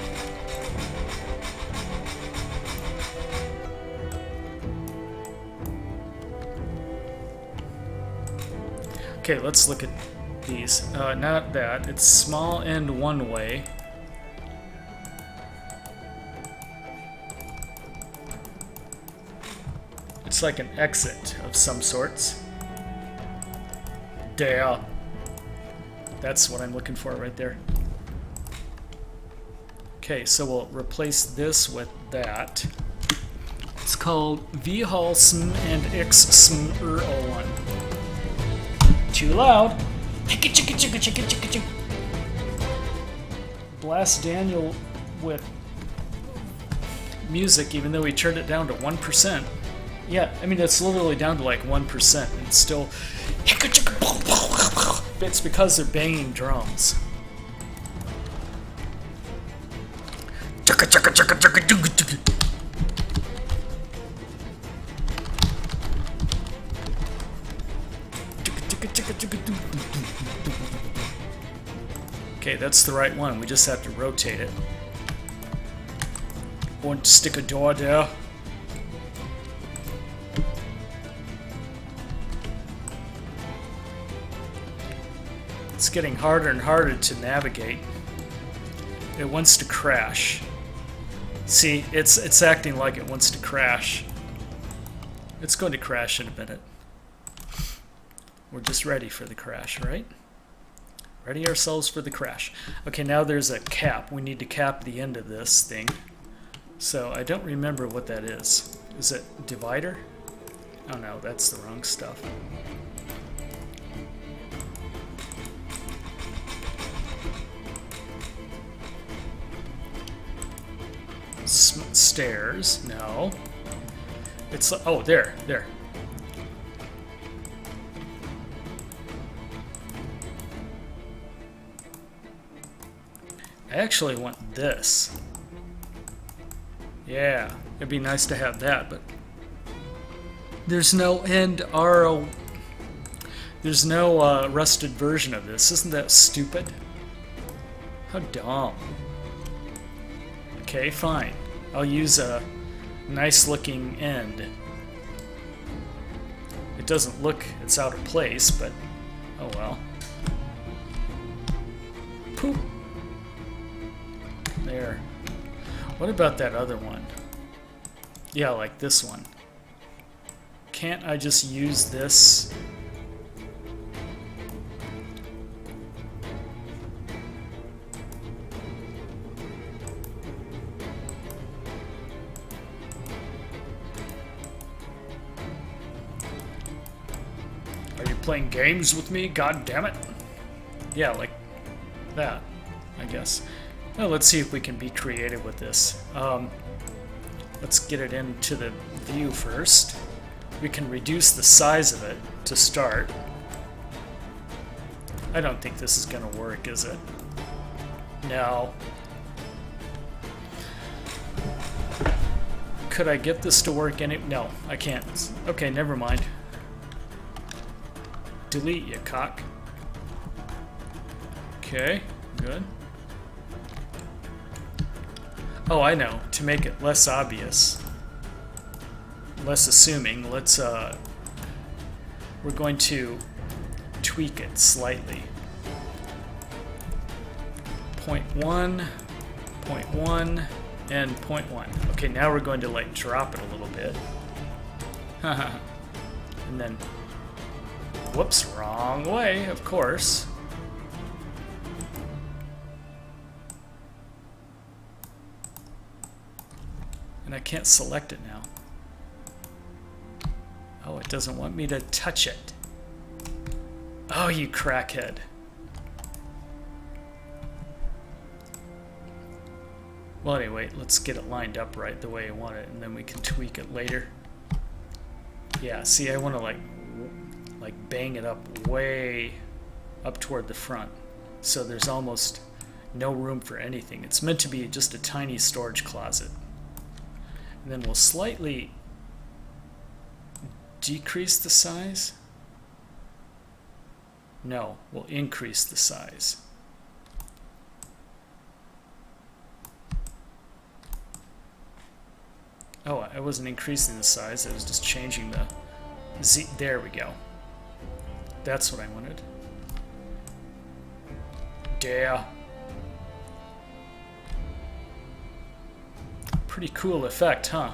S1: Okay, let's look at these. Not that. It's small end one way. It's like an exit of some sorts. There. That's what I'm looking for right there. Okay, so we'll replace this with that. It's called Vhalsn and X1. Too loud. Blast Daniel with music, even though he turned it down to 1%. Yeah, I mean, it's literally down to like 1%. And it's still. It's because they're banging drums. Okay, that's the right one. We just have to rotate it. Want to stick a door there? It's getting harder and harder to navigate. It wants to crash. See, it's acting like it wants to crash. It's going to crash in a minute. We're just ready for the crash, right? Ready ourselves for the crash. Okay, now there's a cap. We need to cap the end of this thing. So I don't remember what that is. Is it divider? Oh no, that's the wrong stuff. Stairs, no. It's, oh, there. I actually want this. Yeah, it'd be nice to have that, but there's no end RO. There's no rusted version of this. Isn't that stupid? How dumb. Okay, fine. I'll use a nice looking end. It doesn't look, it's out of place, but oh well. Poop. There. What about that other one? Yeah, like this one. Can't I just use this? Are you playing games with me? God damn it. Yeah, like that, I guess. Well, let's see if we can be creative with this. Let's get it into the view first. We can reduce the size of it to start. I don't think this is going to work, is it? No. Could I get this to work any? No, I can't. Okay, never mind. delete, you cock. Okay, good. Oh, I know. To make it less obvious, less assuming, let's we're going to tweak it slightly. 0.1, 0.1, and 0.1. Okay, now we're going to like drop it a little bit. And then, whoops, wrong way, of course. And I can't select it now. Oh, it doesn't want me to touch it. Oh, you crackhead. Well, anyway, let's get it lined up right the way I want it, and then we can tweak it later. Yeah, see, I want to like bang it up way up toward the front, so there's almost no room for anything. It's meant to be just a tiny storage closet. And then we'll slightly decrease the size. No, we'll increase the size. Oh, I wasn't increasing the size, I was just changing the Z. There we go. That's what I wanted. Yeah. Pretty cool effect, huh?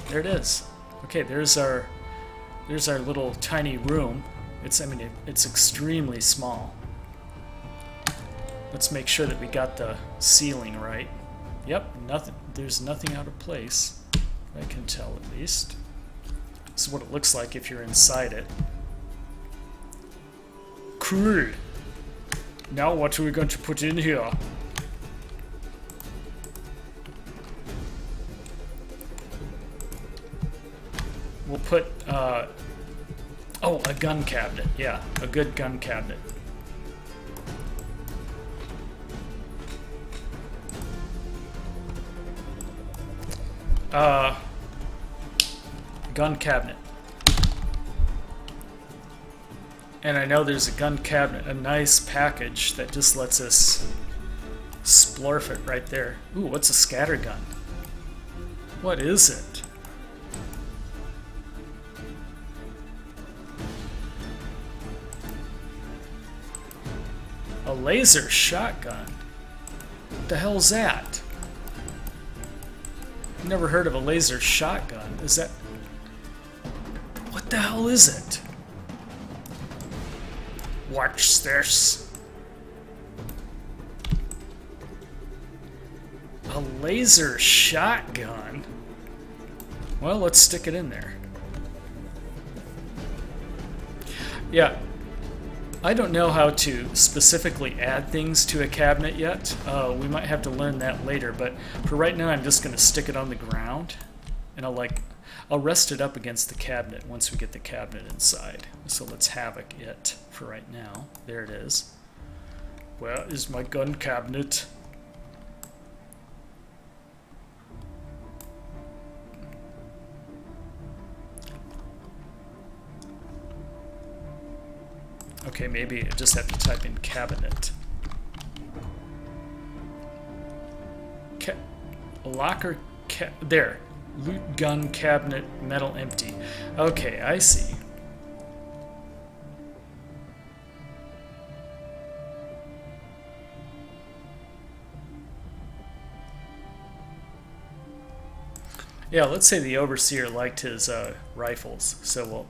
S1: There it is. Okay, there's our little tiny room. It's extremely small. Let's make sure that we got the ceiling right. Yep, there's nothing out of place. I can tell at least. This is what it looks like if you're inside it. Cool. Now what are we going to put in here? We'll put, oh, a gun cabinet. Yeah, a good gun cabinet. Gun cabinet. And I know there's a gun cabinet, a nice package that just lets us splurf it right there. Ooh, what's a scatter gun? What is it? A laser shotgun? What the hell's that? Never heard of a laser shotgun. Is that... What the hell is it? Watch this. A laser shotgun? Well, let's stick it in there. Yeah. I don't know how to specifically add things to a cabinet yet. We might have to learn that later, but for right now I'm just going to stick it on the ground, and I'll rest it up against the cabinet once we get the cabinet inside. So let's havoc it for right now. There it is. Where is my gun cabinet? Okay, maybe I just have to type in cabinet. Locker, there. Loot gun cabinet, metal empty. Okay, I see. Yeah, let's say the overseer liked his rifles, so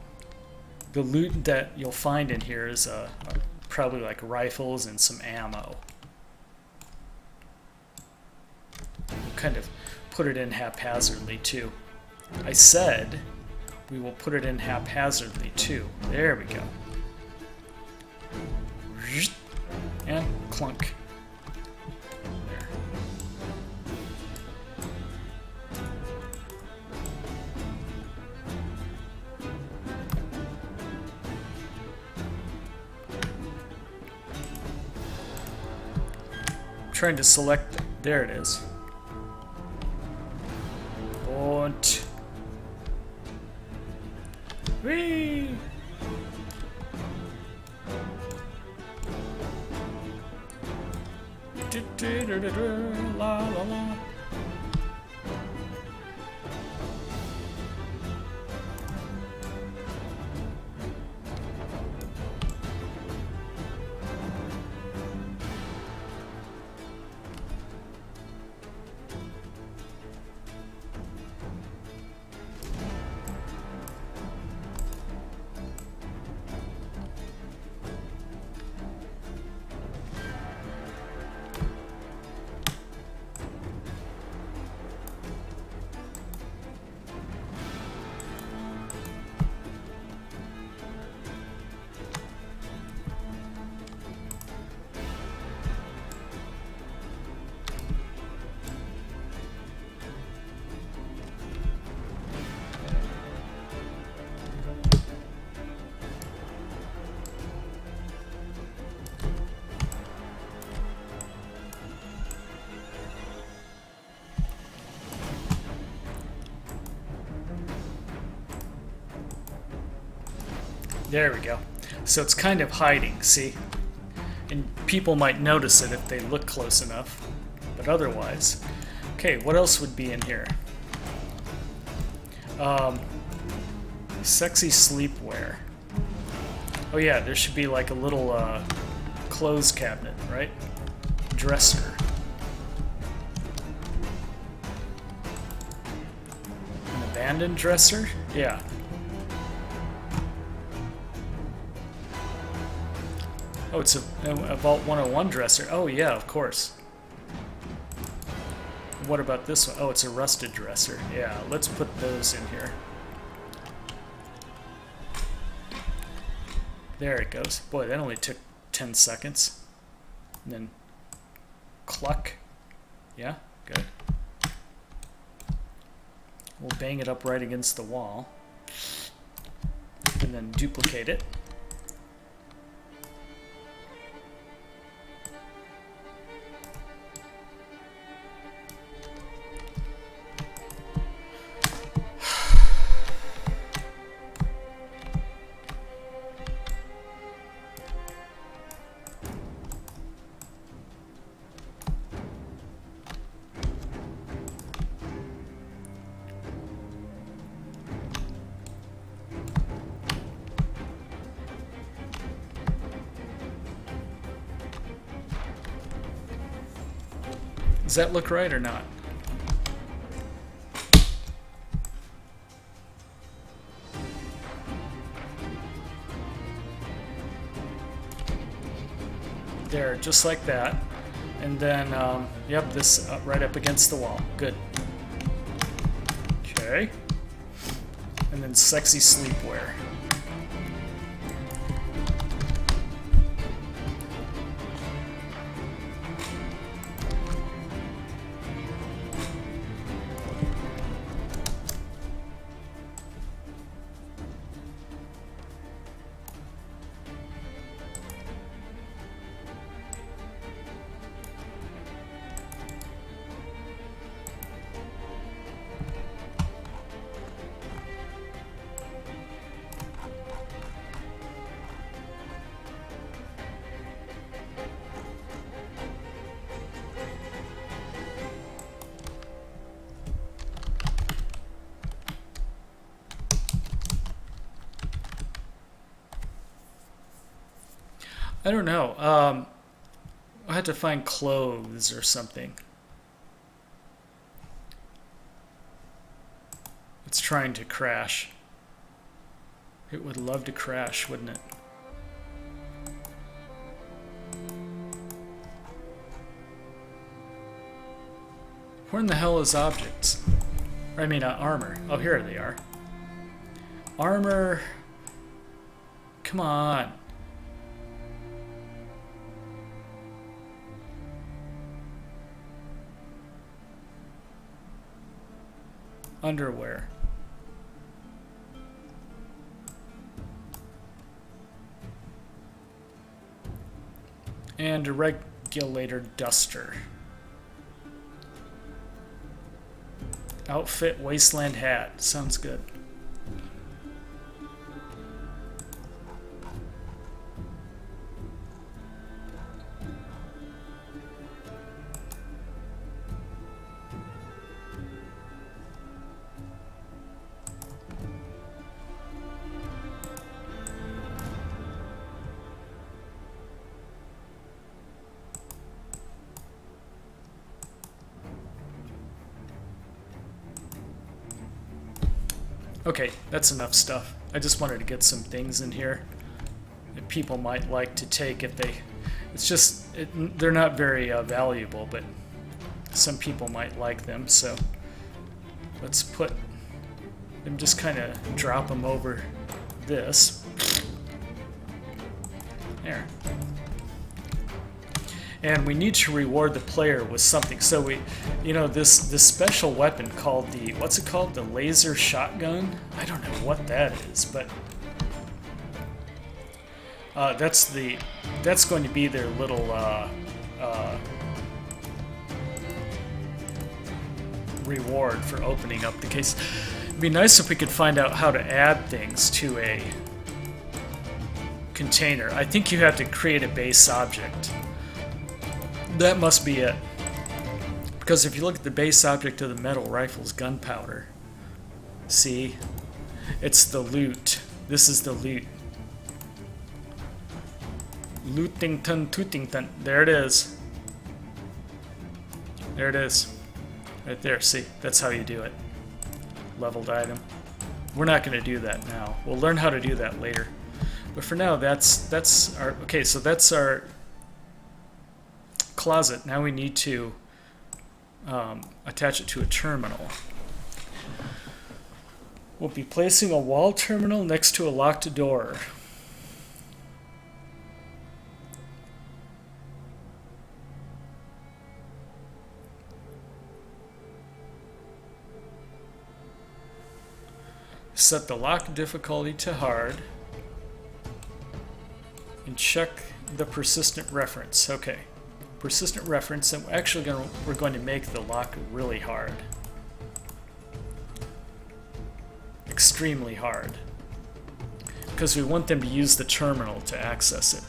S1: the loot that you'll find in here is probably like rifles and some ammo. We'll kind of put it in haphazardly too. I said we will put it in haphazardly too. There we go. And clunk. There. Trying to select, there it is. Und whee! La la la. There we go. So it's kind of hiding, see? And people might notice it if they look close enough, but otherwise. Okay, what else would be in here? Sexy sleepwear. Oh yeah, there should be like a little clothes cabinet, right? Dresser. An abandoned dresser? Yeah. Oh, it's a Vault 101 dresser. Oh, yeah, of course. What about this one? Oh, it's a rusted dresser. Yeah, let's put those in here. There it goes. Boy, that only took 10 seconds. And then cluck. Yeah, good. We'll bang it up right against the wall. And then duplicate it. Does that look right or not? There, just like that. And then, yep, this right up against the wall. Good. Okay. And then sexy sleepwear. I don't know. I had to find clothes or something. It's trying to crash. It would love to crash, wouldn't it? Where in the hell is objects? I mean, armor. Oh, here they are. Armor. Come on. Underwear. And a regulator duster. Outfit wasteland hat. Sounds good. Okay, that's enough stuff. I just wanted to get some things in here that people might like to take if they... It's just, they're not very valuable, but some people might like them, so let's put them, just kind of drop them over this. There. And we need to reward the player with something. So we, you know, this special weapon called the, what's it called? The laser shotgun? I don't know what that is, but that's going to be their little reward for opening up the case. It'd be nice if we could find out how to add things to a container. I think you have to create a base object. That must be it. Because if you look at the base object of the metal rifle's gunpowder, see? It's the loot. This is the loot. Lootington, tootington. There it is. There it is. Right there, see? That's how you do it. Leveled item. We're not going to do that now. We'll learn how to do that later. But for now, that's our... Okay, so that's our closet. Now we need to attach it to a terminal. We'll be placing a wall terminal next to a locked door. Set the lock difficulty to hard and check the persistent reference. Okay. Persistent reference, and we're going to make the lock really hard. Extremely hard. Because we want them to use the terminal to access it.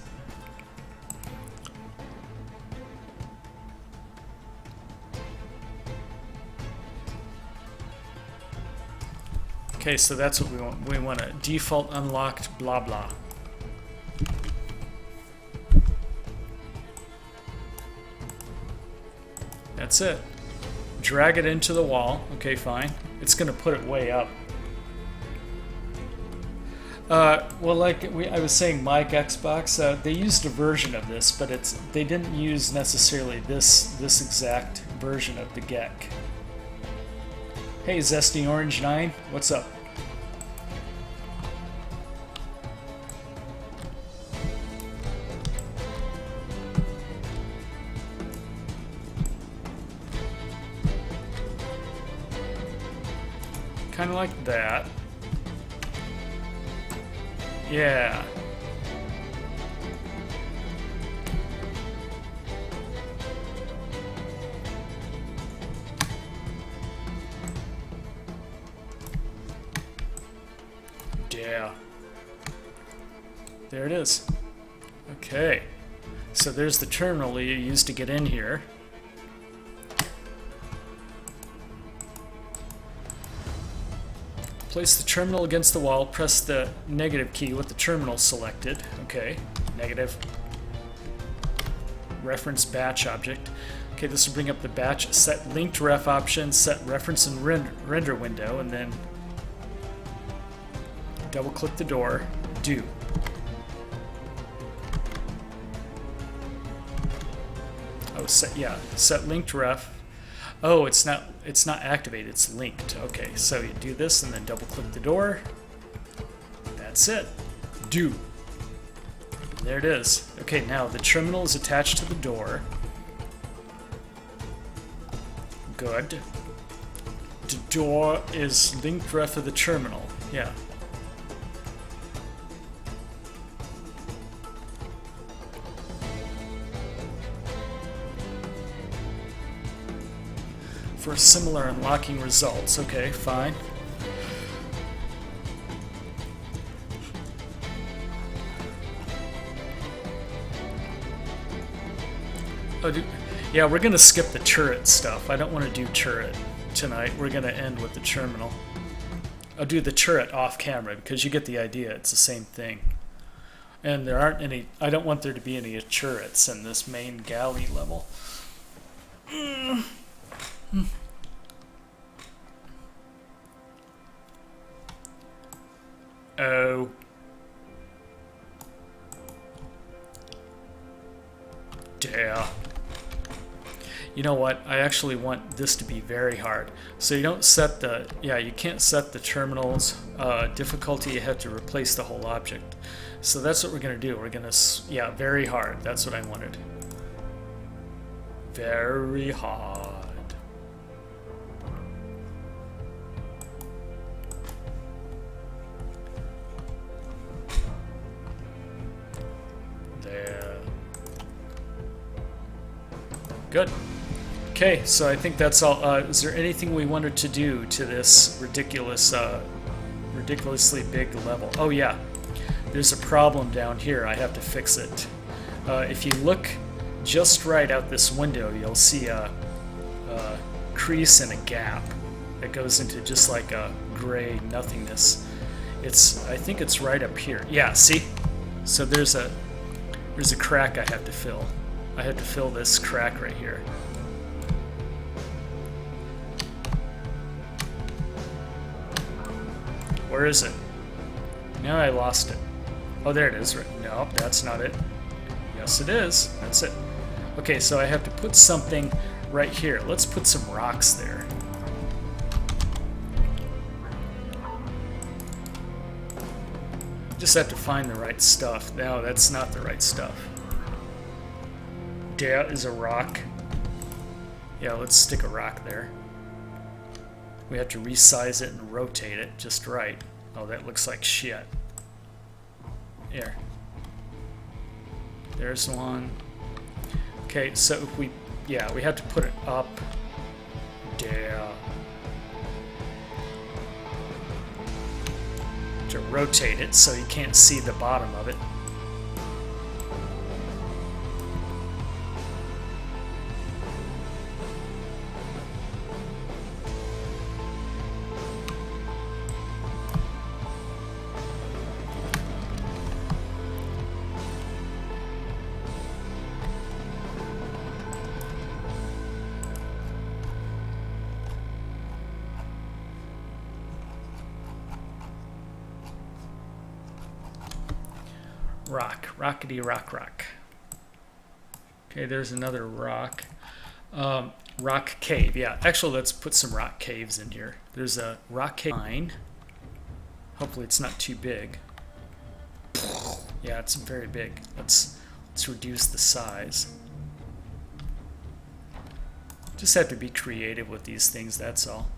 S1: Okay, so that's what we want. We want a default unlocked blah blah. That's it. Drag it into the wall. Okay, fine. It's going to put it way up. Well, like I was saying, Mike Xbox, they used a version of this, but they didn't use necessarily this exact version of the GECK. Hey, Zesty Orange 9, what's up? Kind of like that. Yeah. Yeah. There it is. Okay. So there's the terminal you used to get in here. Place the terminal against the wall, press the negative key with the terminal selected. Okay, negative. Reference batch object. Okay, this will bring up the batch. Set linked ref option, set reference and render window, and then double click the door. Do. Oh, set linked ref. Oh, it's not activated, it's linked. Okay, so you do this and then double click the door. That's it. Do. There it is. Okay, now the terminal is attached to the door. Good. The door is linked ref of the terminal. Yeah. For similar unlocking results. Okay, fine. Oh, yeah, we're going to skip the turret stuff. I don't want to do turret tonight. We're going to end with the terminal. I'll do the turret off camera because you get the idea. It's the same thing. And there aren't any... I don't want there to be any turrets in this main galley level. Uh-oh. Duh. You know what? I actually want this to be very hard. So you don't set the, you can't set the terminal's difficulty. You have to replace the whole object. So that's what we're going to do. We're going to, very hard. That's what I wanted. Very hard. There. Good. Okay, so I think that's all. Is there anything we wanted to do to this ridiculously big level? Oh yeah, there's a problem down here. I have to fix it. If you look just right out this window, you'll see a crease and a gap that goes into just like a gray nothingness. I think it's right up here. Yeah, see? So there's a crack I have to fill. I have to fill this crack right here. Where is it? Now I lost it. Oh, there it is. No, that's not it. Yes, it is. That's it. Okay, so I have to put something right here. Let's put some rocks there. Just have to find the right stuff. No, that's not the right stuff. There is a rock. Yeah, let's stick a rock there. We have to resize it and rotate it just right. Oh, that looks like shit. Here. There's one. Okay, so if we have to put it up. There. To rotate it so you can't see the bottom of it. Rockety rock. Okay, there's another rock. Rock cave, yeah. Actually, let's put some rock caves in here. There's a rock cave mine. Hopefully it's not too big. Yeah, it's very big. Let's reduce the size. Just have to be creative with these things, that's all.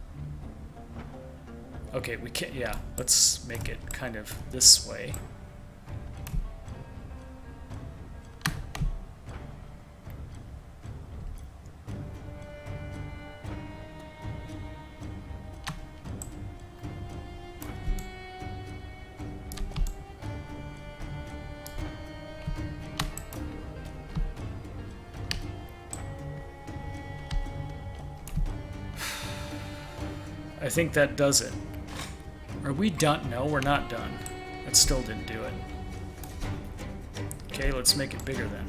S1: Okay, we can't, let's make it kind of this way. I think that does it. Are we done? No, we're not done. That still didn't do it. Okay, let's make it bigger then.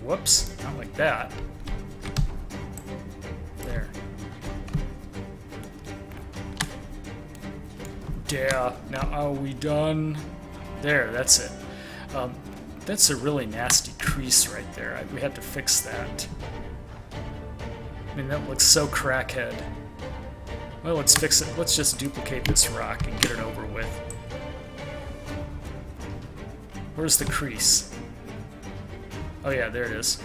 S1: Whoops, not like that. There. Yeah, now are we done? There, that's it. That's a really nasty crease right there. We have to fix that. I mean, that looks so crackhead. Well, let's fix it. Let's just duplicate this rock and get it over with. Where's the crease? Oh yeah, there it is.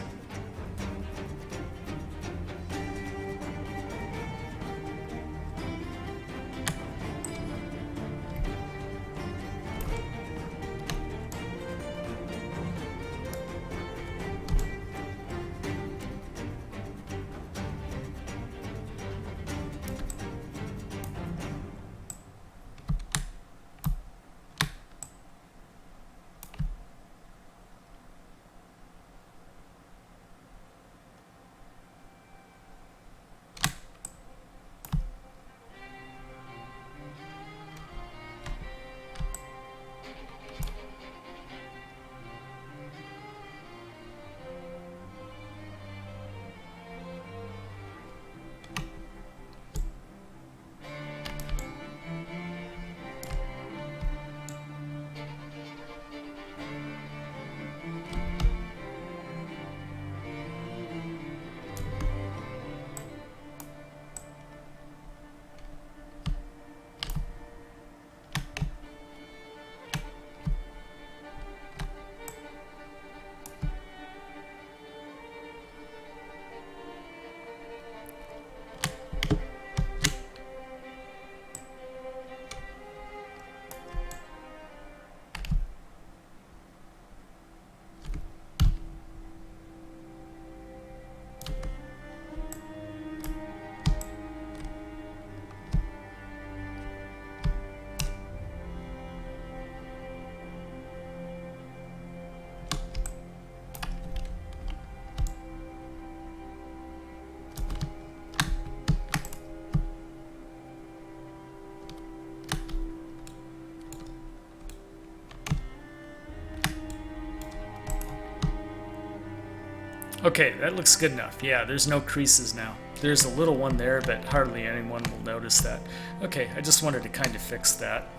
S1: Okay, that looks good enough. Yeah, there's no creases now. There's a little one there, but hardly anyone will notice that. Okay, I just wanted to kind of fix that.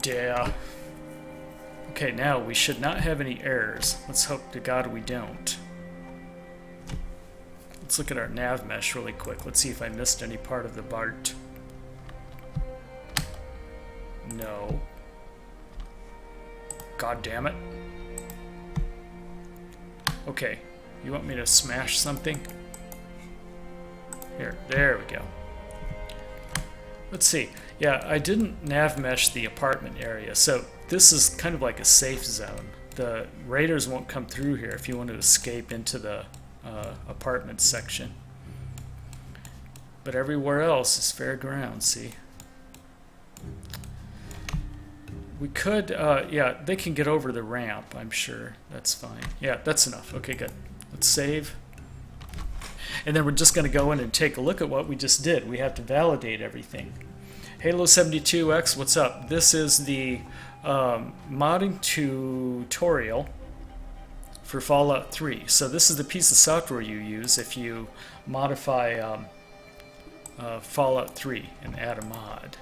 S1: Yeah. Okay, now we should not have any errors. Let's hope to God we don't. Let's look at our nav mesh really quick. Let's see if I missed any part of the BART. No. God damn it. Okay, you want me to smash something? Here, there we go. Let's see. Yeah, I didn't nav mesh the apartment area, so this is kind of like a safe zone. The raiders won't come through here if you want to escape into the apartment section. But everywhere else is fair ground, see? We could, yeah, they can get over the ramp, I'm sure. That's fine. Yeah, that's enough. Okay, good. Let's save. And then we're just going to go in and take a look at what we just did. We have to validate everything. Halo 72X, what's up? This is the modding tutorial for Fallout 3. So this is the piece of software you use if you modify Fallout 3 and add a mod.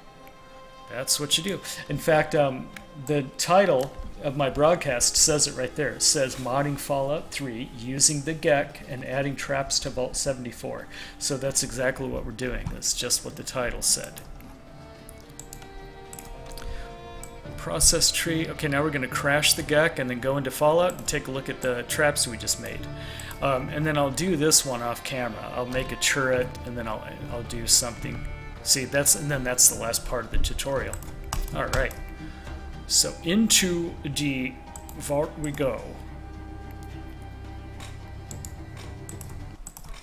S1: That's what you do. In fact, the title of my broadcast says it right there. It says modding Fallout 3 using the GECK and adding traps to Vault 74. So that's exactly what we're doing. That's just what the title said. Process tree. Okay, now we're going to crash the GECK and then go into Fallout and take a look at the traps we just made. And then I'll do this one off camera. I'll make a turret and then I'll do something. See, and then that's the last part of the tutorial. All right. So into the vault we go.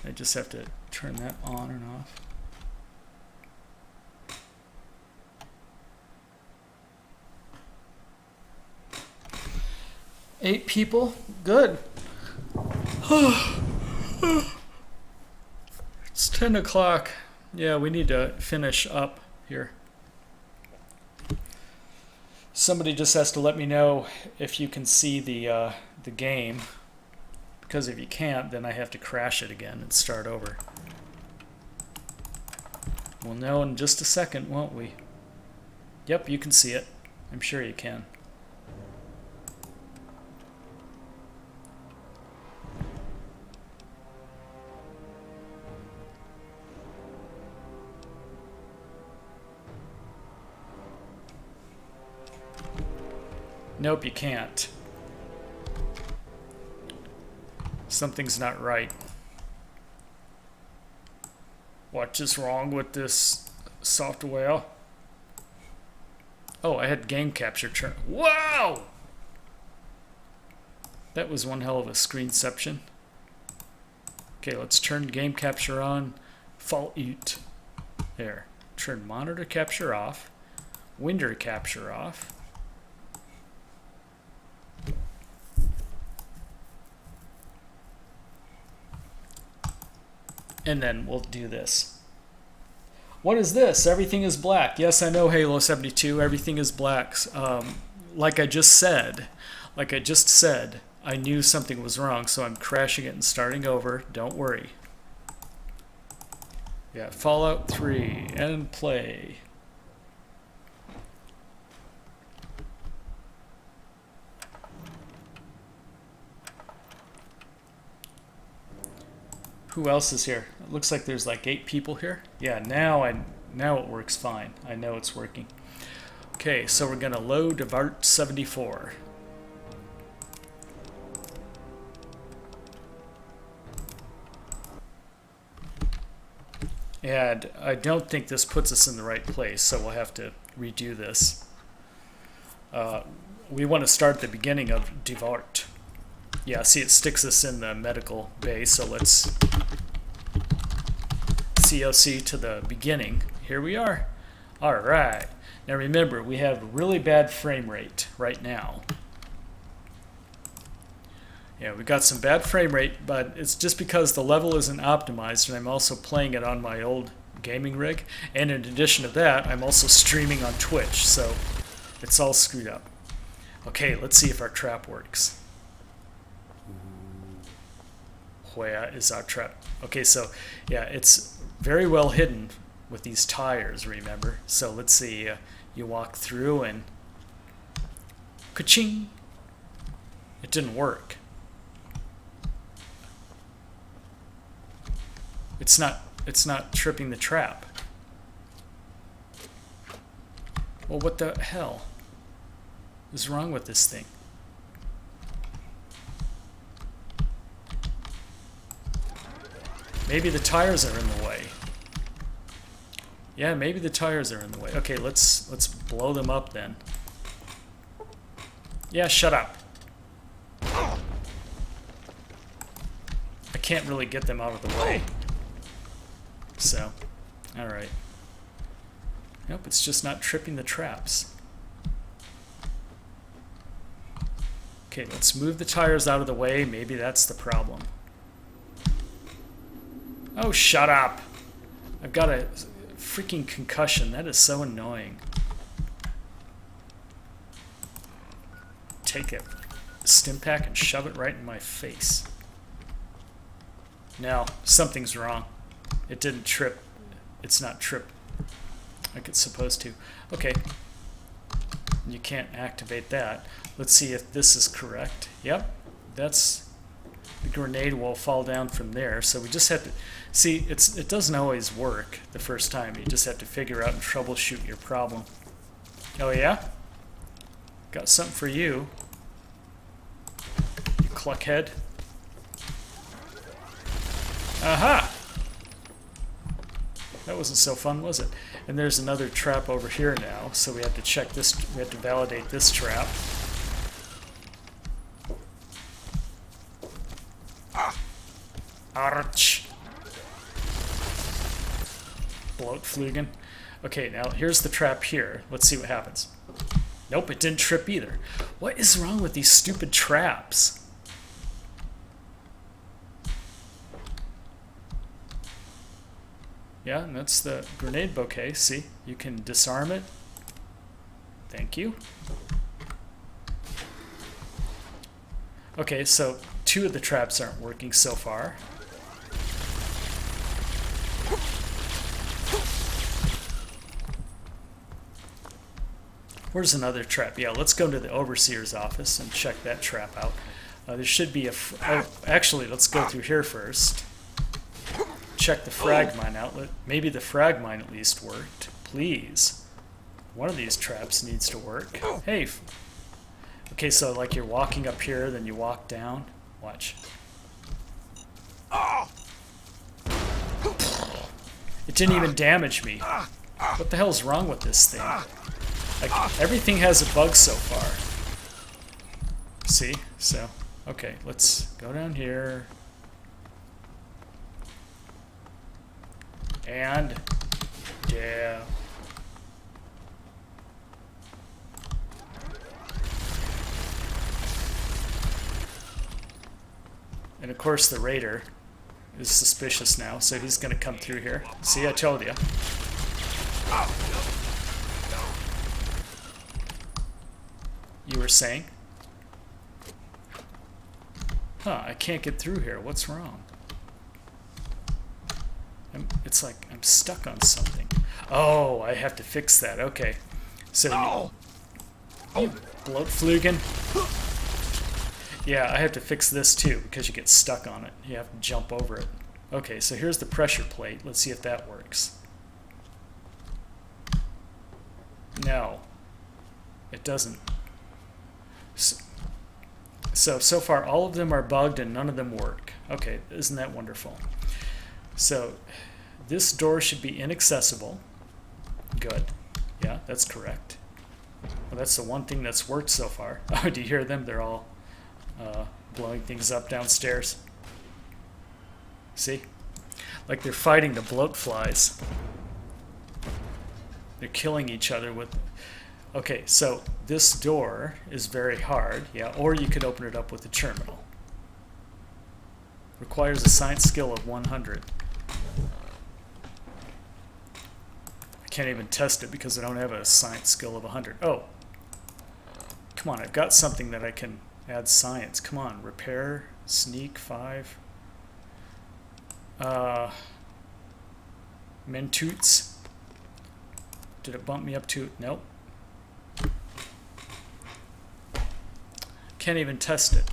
S1: I just have to turn that on and off. Eight people? Good. It's 10 o'clock. Yeah, we need to finish up here. Somebody just has to let me know if you can see the game, because if you can't, then I have to crash it again and start over. We'll know in just a second, won't we? Yep, you can see it. I'm sure you can. Nope, you can't. Something's not right. What is wrong with this software? Oh, I had game capture turn. Wow! That was one hell of a screenception. Okay, let's turn game capture on. Fault eat. There. Turn monitor capture off. Window capture off. And then we'll do this. What is this? Everything is black. Yes, I know, Halo 72. Everything is black. Like I just said, I knew something was wrong, so I'm crashing it and starting over. Don't worry. Yeah, Fallout 3 and play. Who else is here? It looks like there's like 8 people here. Yeah, now it works fine. I know it's working. Okay, so we're gonna load Vault 74. And I don't think this puts us in the right place, so we'll have to redo this. We want to start at the beginning of Vault. Yeah, see, it sticks us in the medical bay, so let's COC to the beginning. Here we are. All right. Now remember, we have really bad frame rate right now. Yeah, we got some bad frame rate, but it's just because the level isn't optimized, and I'm also playing it on my old gaming rig. And in addition to that, I'm also streaming on Twitch, so it's all screwed up. Okay, let's see if our trap works. Where is our trap? Okay, so yeah, it's very well hidden with these tires, remember? So let's see, you walk through and ka-ching! It didn't work. It's not tripping the trap. Well, what the hell is wrong with this thing? Maybe the tires are in the way. Yeah, maybe the tires are in the way. Okay, let's blow them up then. Yeah, shut up. I can't really get them out of the way. So, alright. Nope, it's just not tripping the traps. Okay, let's move the tires out of the way. Maybe that's the problem. Oh, shut up! I've got a freaking concussion. That is so annoying. Take a stim pack and shove it right in my face. No, something's wrong. It didn't trip. It's not trip like it's supposed to. Okay. You can't activate that. Let's see if this is correct. Yep, that's... The grenade will fall down from there. So we just have to... See, it doesn't always work the first time. You just have to figure out and troubleshoot your problem. Oh yeah? Got something for you. You cluckhead. Aha! That wasn't so fun, was it? And there's another trap over here now, so we have to check this, we have to validate this trap. Arch! Bloatflugen. Okay, now here's the trap here. Let's see what happens. Nope, it didn't trip either. What is wrong with these stupid traps? Yeah, and that's the grenade bouquet. See, you can disarm it. Thank you. Okay, so 2 of the traps aren't working so far. Where's another trap? Yeah, let's go to the overseer's office and check that trap out. There should be a... actually, let's go through here first. Check the frag mine outlet. Maybe the frag mine at least worked. Please. One of these traps needs to work. Hey. Okay, so like you're walking up here, then you walk down. Watch. It didn't even damage me. What the hell's wrong with this thing? Like, everything has a bug so far. See? So, okay, let's go down here. And, yeah. And of course the raider is suspicious now, so he's going to come through here. See, I told you. You were saying? Huh, I can't get through here. What's wrong? It's like I'm stuck on something. Oh, I have to fix that. Okay. So, you bloatflugen. Yeah, I have to fix this too because you get stuck on it. You have to jump over it. Okay, so here's the pressure plate. Let's see if that works. No, it doesn't. So far all of them are bugged and none of them work. Okay, isn't that wonderful? So this door should be inaccessible. Good. Yeah, that's correct. Well, that's the one thing that's worked so far. Oh, do you hear them? They're all blowing things up downstairs. See? Like they're fighting the bloat flies. They're killing each other with... Okay, so this door is very hard. Yeah, or you could open it up with a terminal. Requires a science skill of 100. I can't even test it because I don't have a science skill of 100. Oh. Come on, I've got something that I can add science. Come on, repair, sneak, 5. Mentoots. Did it bump me up to? Nope. Can't even test it.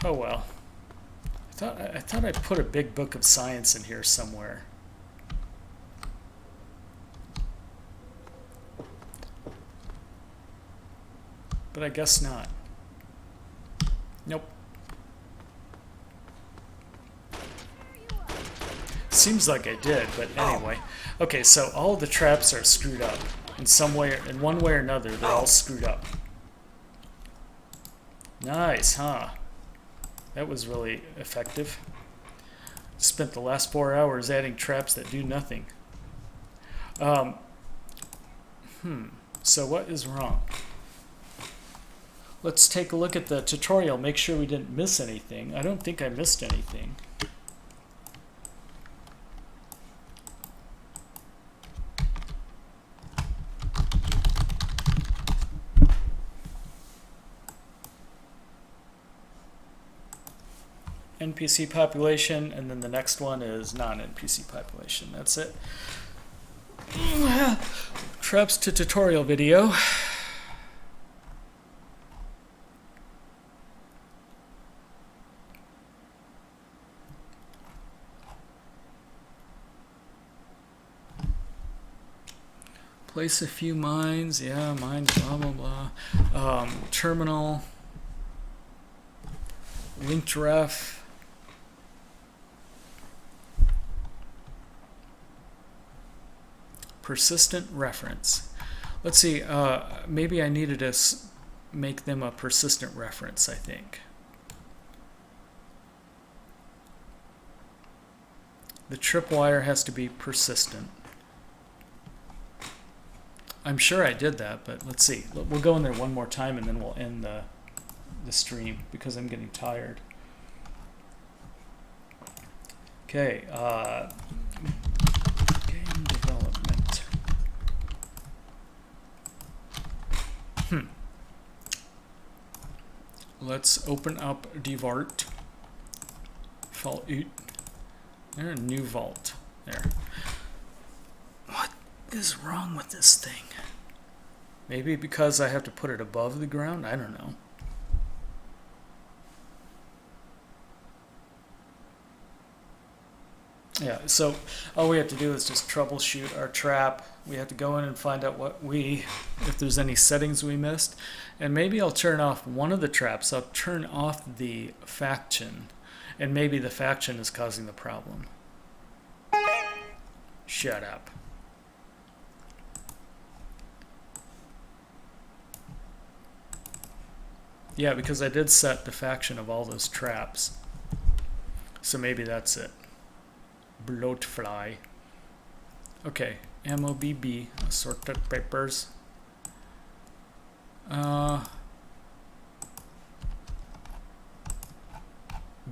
S1: Oh well. I thought I put a big book of science in here somewhere. But I guess not. Nope. Seems like I did, but anyway. Okay, so all the traps are screwed up. In some way, in one way or another, they're all screwed up. Nice, huh? That was really effective. Spent the last 4 hours adding traps that do nothing. So what is wrong? Let's take a look at the tutorial, make sure we didn't miss anything. I don't think I missed anything. NPC population, and then the next one is non-NPC population. That's it. Traps to tutorial video. Place a few mines. Yeah, mines, blah, blah, blah. Terminal. Linked ref. Persistent reference. Let's see, maybe I needed to make them a persistent reference, I think. The tripwire has to be persistent. I'm sure I did that, but let's see. We'll go in there one more time and then we'll end the stream because I'm getting tired. Okay, game development. Let's open up dvart. Vault. There, new vault. There. What is wrong with this thing? Maybe because I have to put it above the ground? I don't know. Yeah, so all we have to do is just troubleshoot our trap. We have to go in and find out if there's any settings we missed. And maybe I'll turn off one of the traps. I'll turn off the faction. And maybe the faction is causing the problem. Shut up. Yeah, because I did set the faction of all those traps. So maybe that's it. Bloatfly. Okay, MOBB, assorted papers.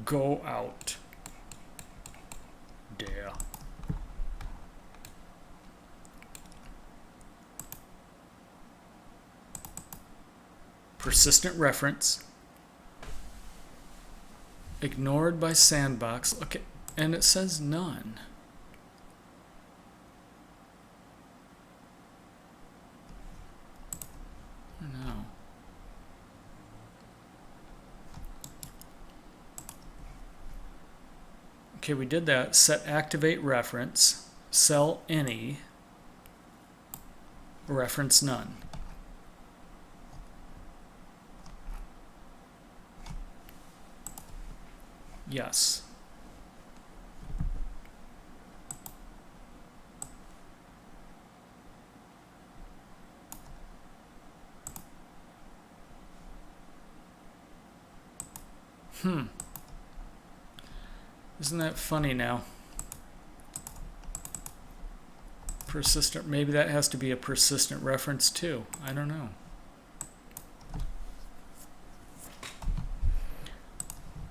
S1: Go out. There. Persistent reference. Ignored by sandbox. Okay. And it says none. No. Okay, we did that. Set activate reference. Sell any. Reference none. Yes. Isn't that funny now? Persistent, maybe that has to be a persistent reference too. I don't know.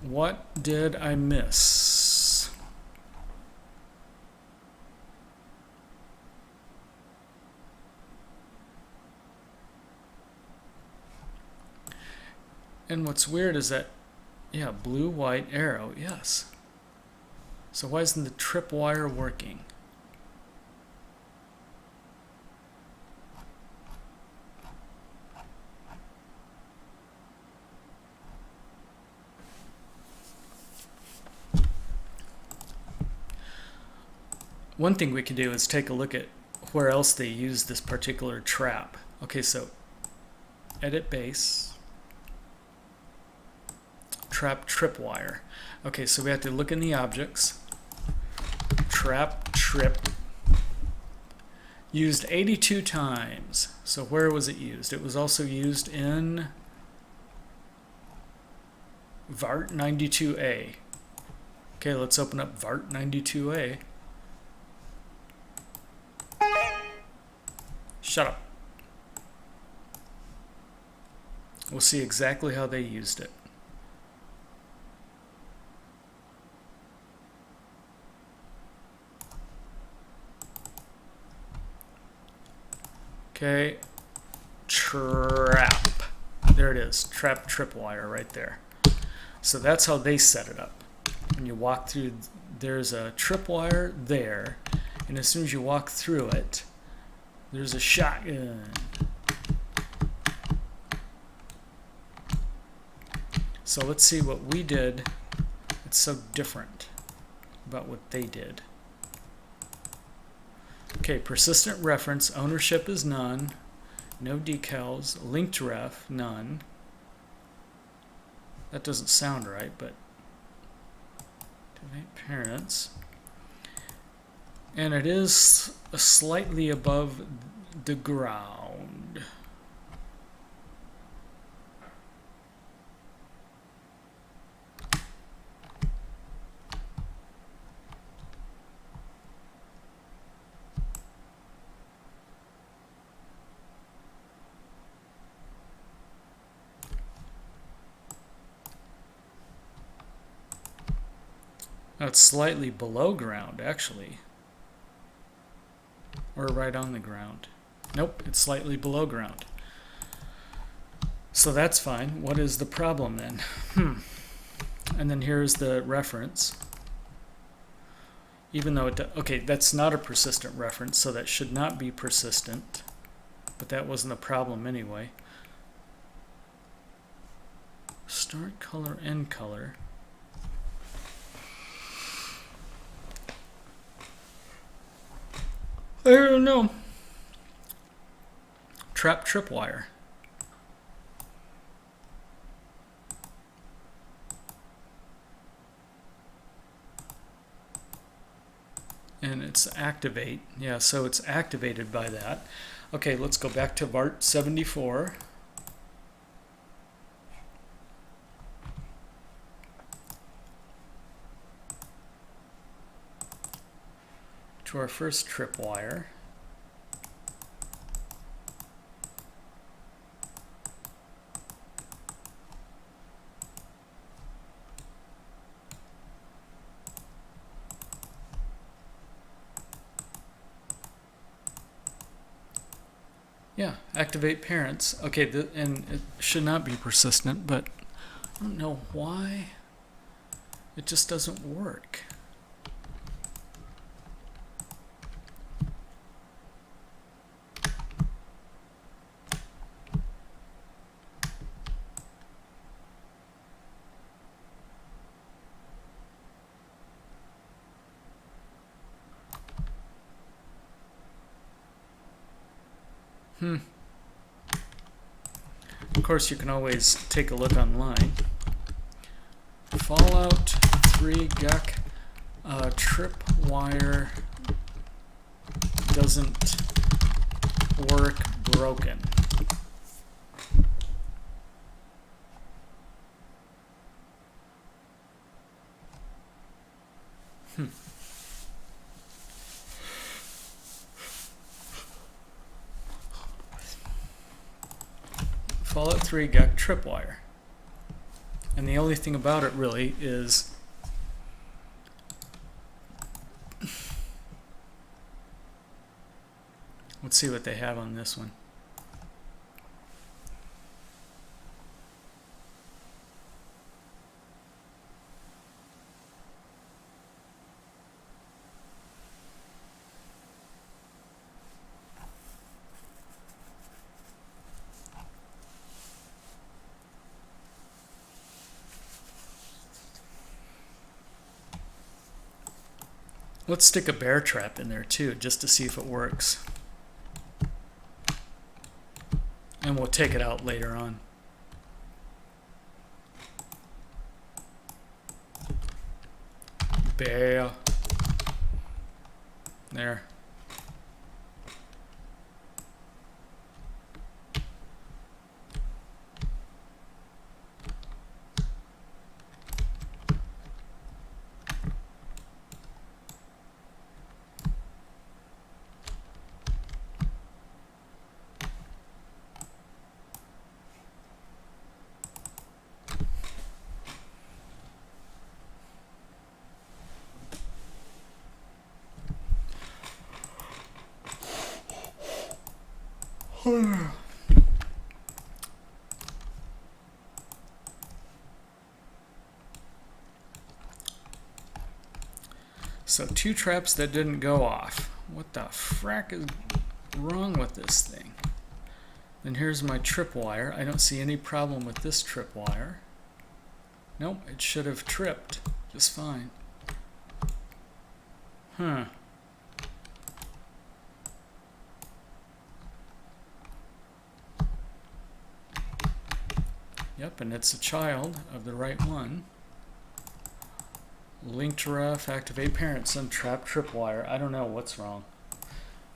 S1: What did I miss? And what's weird is that, yeah, blue, white, arrow, yes. So why isn't the tripwire working? One thing we can do is take a look at where else they use this particular trap. Okay, so edit base, trap tripwire. Okay, so we have to look in the objects. Trap trip used 82 times. So where was it used? It was also used in Vart 92A. Okay, let's open up Vart 92A. Shut up. We'll see exactly how they used it. Okay, trap. There it is, trap tripwire right there. So that's how they set it up. When you walk through, there's a tripwire there, and as soon as you walk through it, there's a shotgun. So let's see what we did. It's so different about what they did. Okay, persistent reference, ownership is none, no decals, linked ref, none. That doesn't sound right, but activate parents. And it is slightly above the ground. It's slightly below ground, actually. Or right on the ground. Nope, it's slightly below ground. So that's fine. What is the problem then? And then here's the reference. Even though it, okay, that's not a persistent reference, so that should not be persistent. But that wasn't a problem anyway. Start color, end color. I don't know. Trap tripwire. And it's activate. Yeah, so it's activated by that. Okay, let's go back to Vart 74. To our first tripwire. Yeah, activate parents. Okay, and it should not be persistent, but I don't know why it just doesn't work. Of course, you can always take a look online. Fallout 3 GECK tripwire doesn't work, broken. Fallout 3 GECK tripwire. And the only thing about it really is let's see what they have on this one. Let's stick a bear trap in there too, just to see if it works. And we'll take it out later on. Bear. There. So 2 traps that didn't go off. What the frack is wrong with this thing? Then here's my tripwire. I don't see any problem with this tripwire. Nope, it should have tripped just fine. Huh. Yep, and it's a child of the right one. Link to ref, activate parent, some trap tripwire. I don't know what's wrong.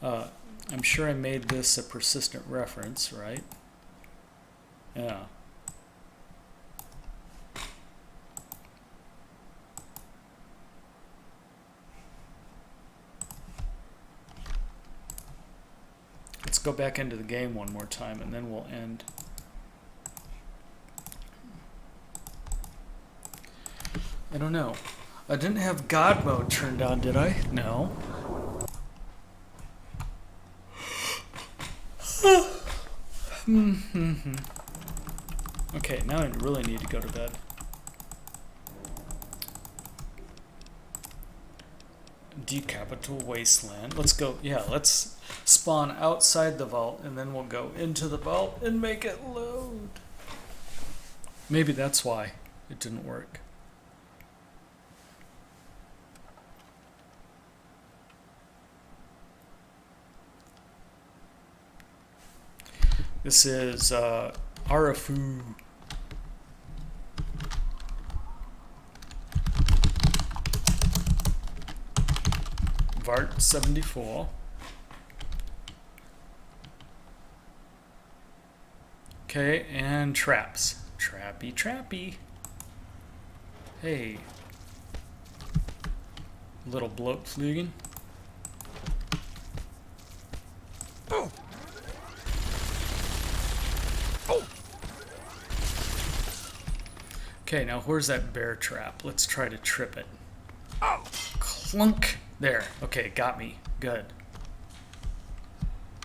S1: I'm sure I made this a persistent reference, right? Yeah. Let's go back into the game one more time and then we'll end. I don't know. I didn't have God mode turned on, did I? No. Okay, now I really need to go to bed. Decapital Wasteland. Let's go. Yeah, let's spawn outside the vault and then we'll go into the vault and make it load. Maybe that's why it didn't work. This is Arafu. Vart 74. Okay, and traps. Trappy, trappy. Hey. Little bloat flugen. Oh. Okay, now where's that bear trap? Let's try to trip it. Oh, clunk. There. Okay, got me. Good.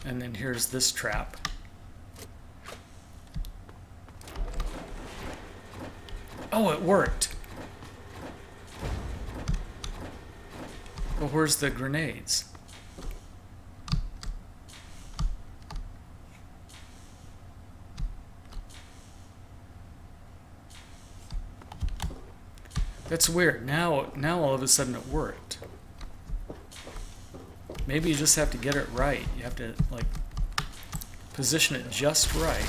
S1: And then here's this trap. Oh, it worked. Well, where's the grenades? That's weird. Now all of a sudden it worked. Maybe you just have to get it right. You have to like position it just right.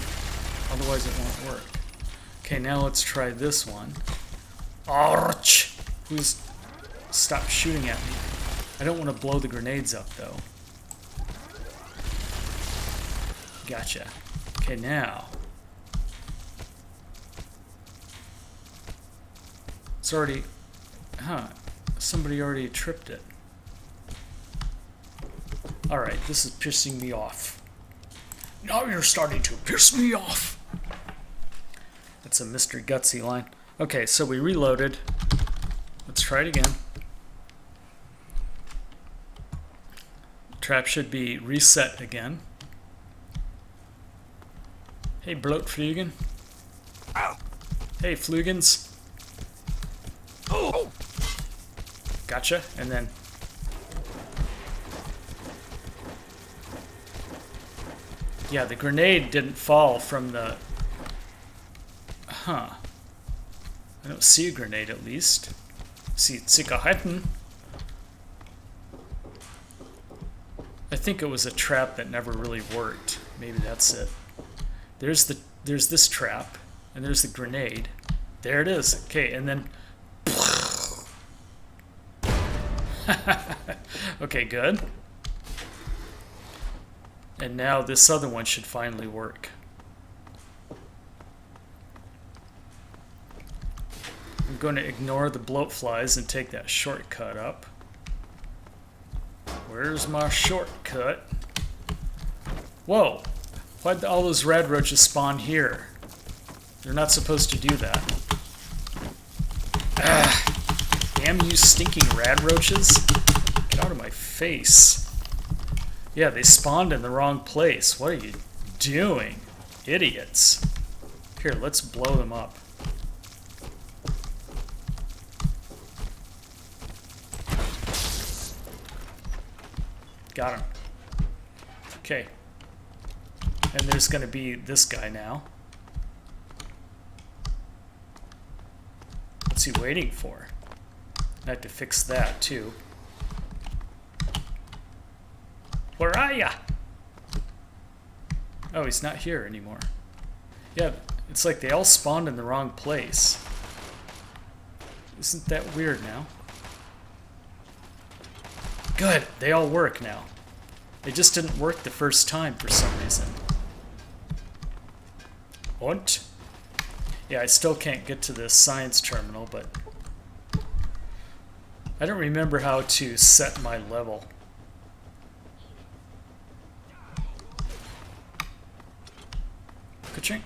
S1: Otherwise it won't work. Okay, now let's try this one. Arch! Please stop shooting at me. I don't want to blow the grenades up though. Gotcha. Okay, now. It's already, somebody already tripped it. Alright, this is pissing me off. Now you're starting to piss me off. That's a Mr. Gutsy line. Okay, so we reloaded. Let's try it again. Trap should be reset again. Hey, bloat flugen. Hey, flugens. Oh. Gotcha, and then yeah, the grenade didn't fall from the I don't see a grenade at least. See Zigaretten. think it was a trap that never really worked. Maybe that's it. There's this trap, and there's the grenade. There it is. Okay, and then okay, good. And now this other one should finally work. I'm going to ignore the bloat flies and take that shortcut up. Where's my shortcut? Whoa! Why'd all those rad roaches spawn here? They're not supposed to do that. Ah, damn you stinking rad roaches. Get out of my face. Yeah, they spawned in the wrong place. What are you doing? Idiots. Here, let's blow them up. Got him. Okay. And there's going to be this guy now. What's he waiting for? I have to fix that too. Where are ya? Oh, he's not here anymore. Yeah, it's like they all spawned in the wrong place. Isn't that weird now? Good, they all work now. They just didn't work the first time for some reason. Und? Yeah, I still can't get to this science terminal, but I don't remember how to set my level. Ka-ching.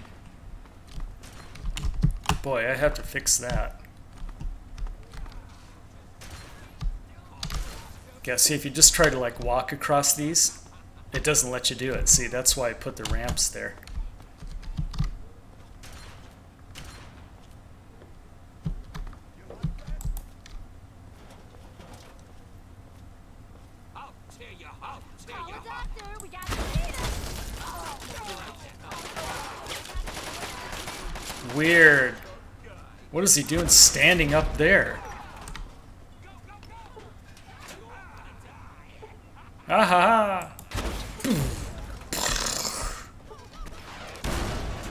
S1: Boy, I have to fix that. Yeah, see, if you just try to like walk across these, it doesn't let you do it. See, that's why I put the ramps there. Weird. What is he doing standing up there? Ah ha ha!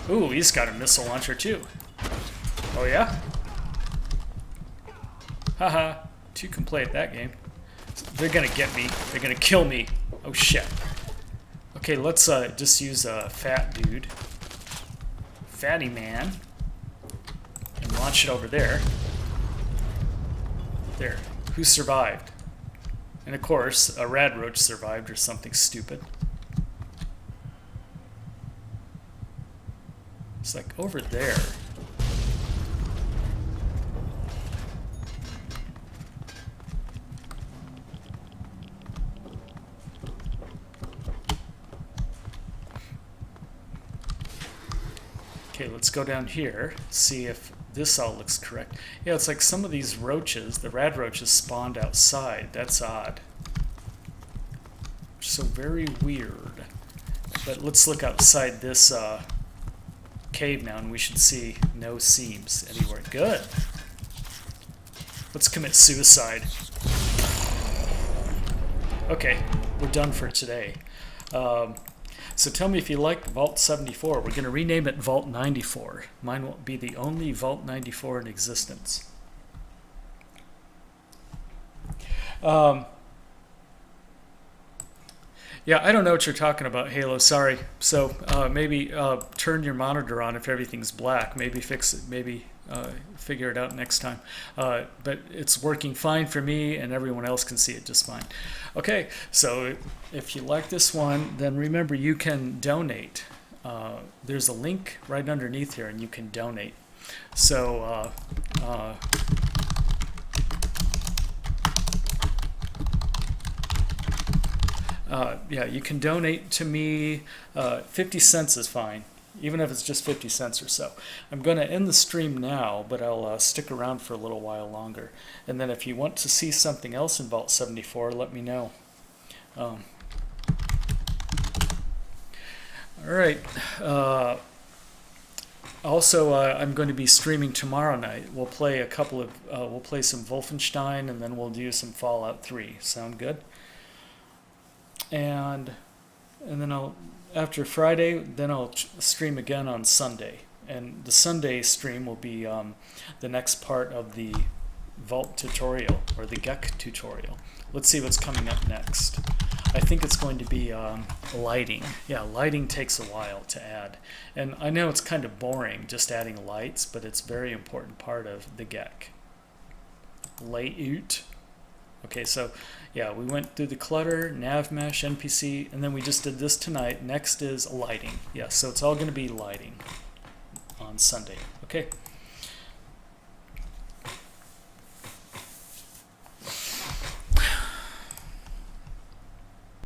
S1: Ooh, he's got a missile launcher too. Oh yeah? Haha, two can play at that game. They're gonna get me. They're gonna kill me. Oh shit. Okay, let's just use a fat dude. Fatty man. And launch it over there. There. Who survived? And of course, a rad roach survived or something stupid. It's like over there. Okay, let's go down here, see if this all looks correct. Yeah, it's like some of these roaches, the rad roaches spawned outside. That's odd. So very weird. But let's look outside this cave now, and we should see no seams anywhere. Good. Let's commit suicide. Okay, we're done for today. So tell me if you like Vault 74. We're going to rename it Vault 94. Mine will be the only Vault 94 in existence. Yeah, I don't know what you're talking about, Halo. Sorry. So maybe turn your monitor on if everything's black. Maybe fix it. Maybe figure it out next time. But it's working fine for me, and everyone else can see it just fine. Okay, so if you like this one, then remember you can donate. There's a link right underneath here, and you can donate. So yeah, you can donate to me. 50 cents is fine, even if it's just 50 cents or so. I'm going to end the stream now, but I'll stick around for a little while longer. And then if you want to see something else in Vault 74, let me know. All right. Also, I'm going to be streaming tomorrow night. We'll play a couple of, we'll play some Wolfenstein, and then we'll do some Fallout 3. Sound good? and then I'll after Friday, then I'll stream again on Sunday, and the Sunday stream will be the next part of the Vault tutorial or the GECK tutorial. Let's see what's coming up next. I think it's going to be lighting. Yeah, lighting takes a while to add, and I know it's kind of boring just adding lights, but it's a very important part of the GECK. Layout. Okay, so yeah, we went through the clutter, nav mesh, NPC, and then we just did this tonight. Next is lighting. Yeah, so it's all going to be lighting on Sunday. Okay.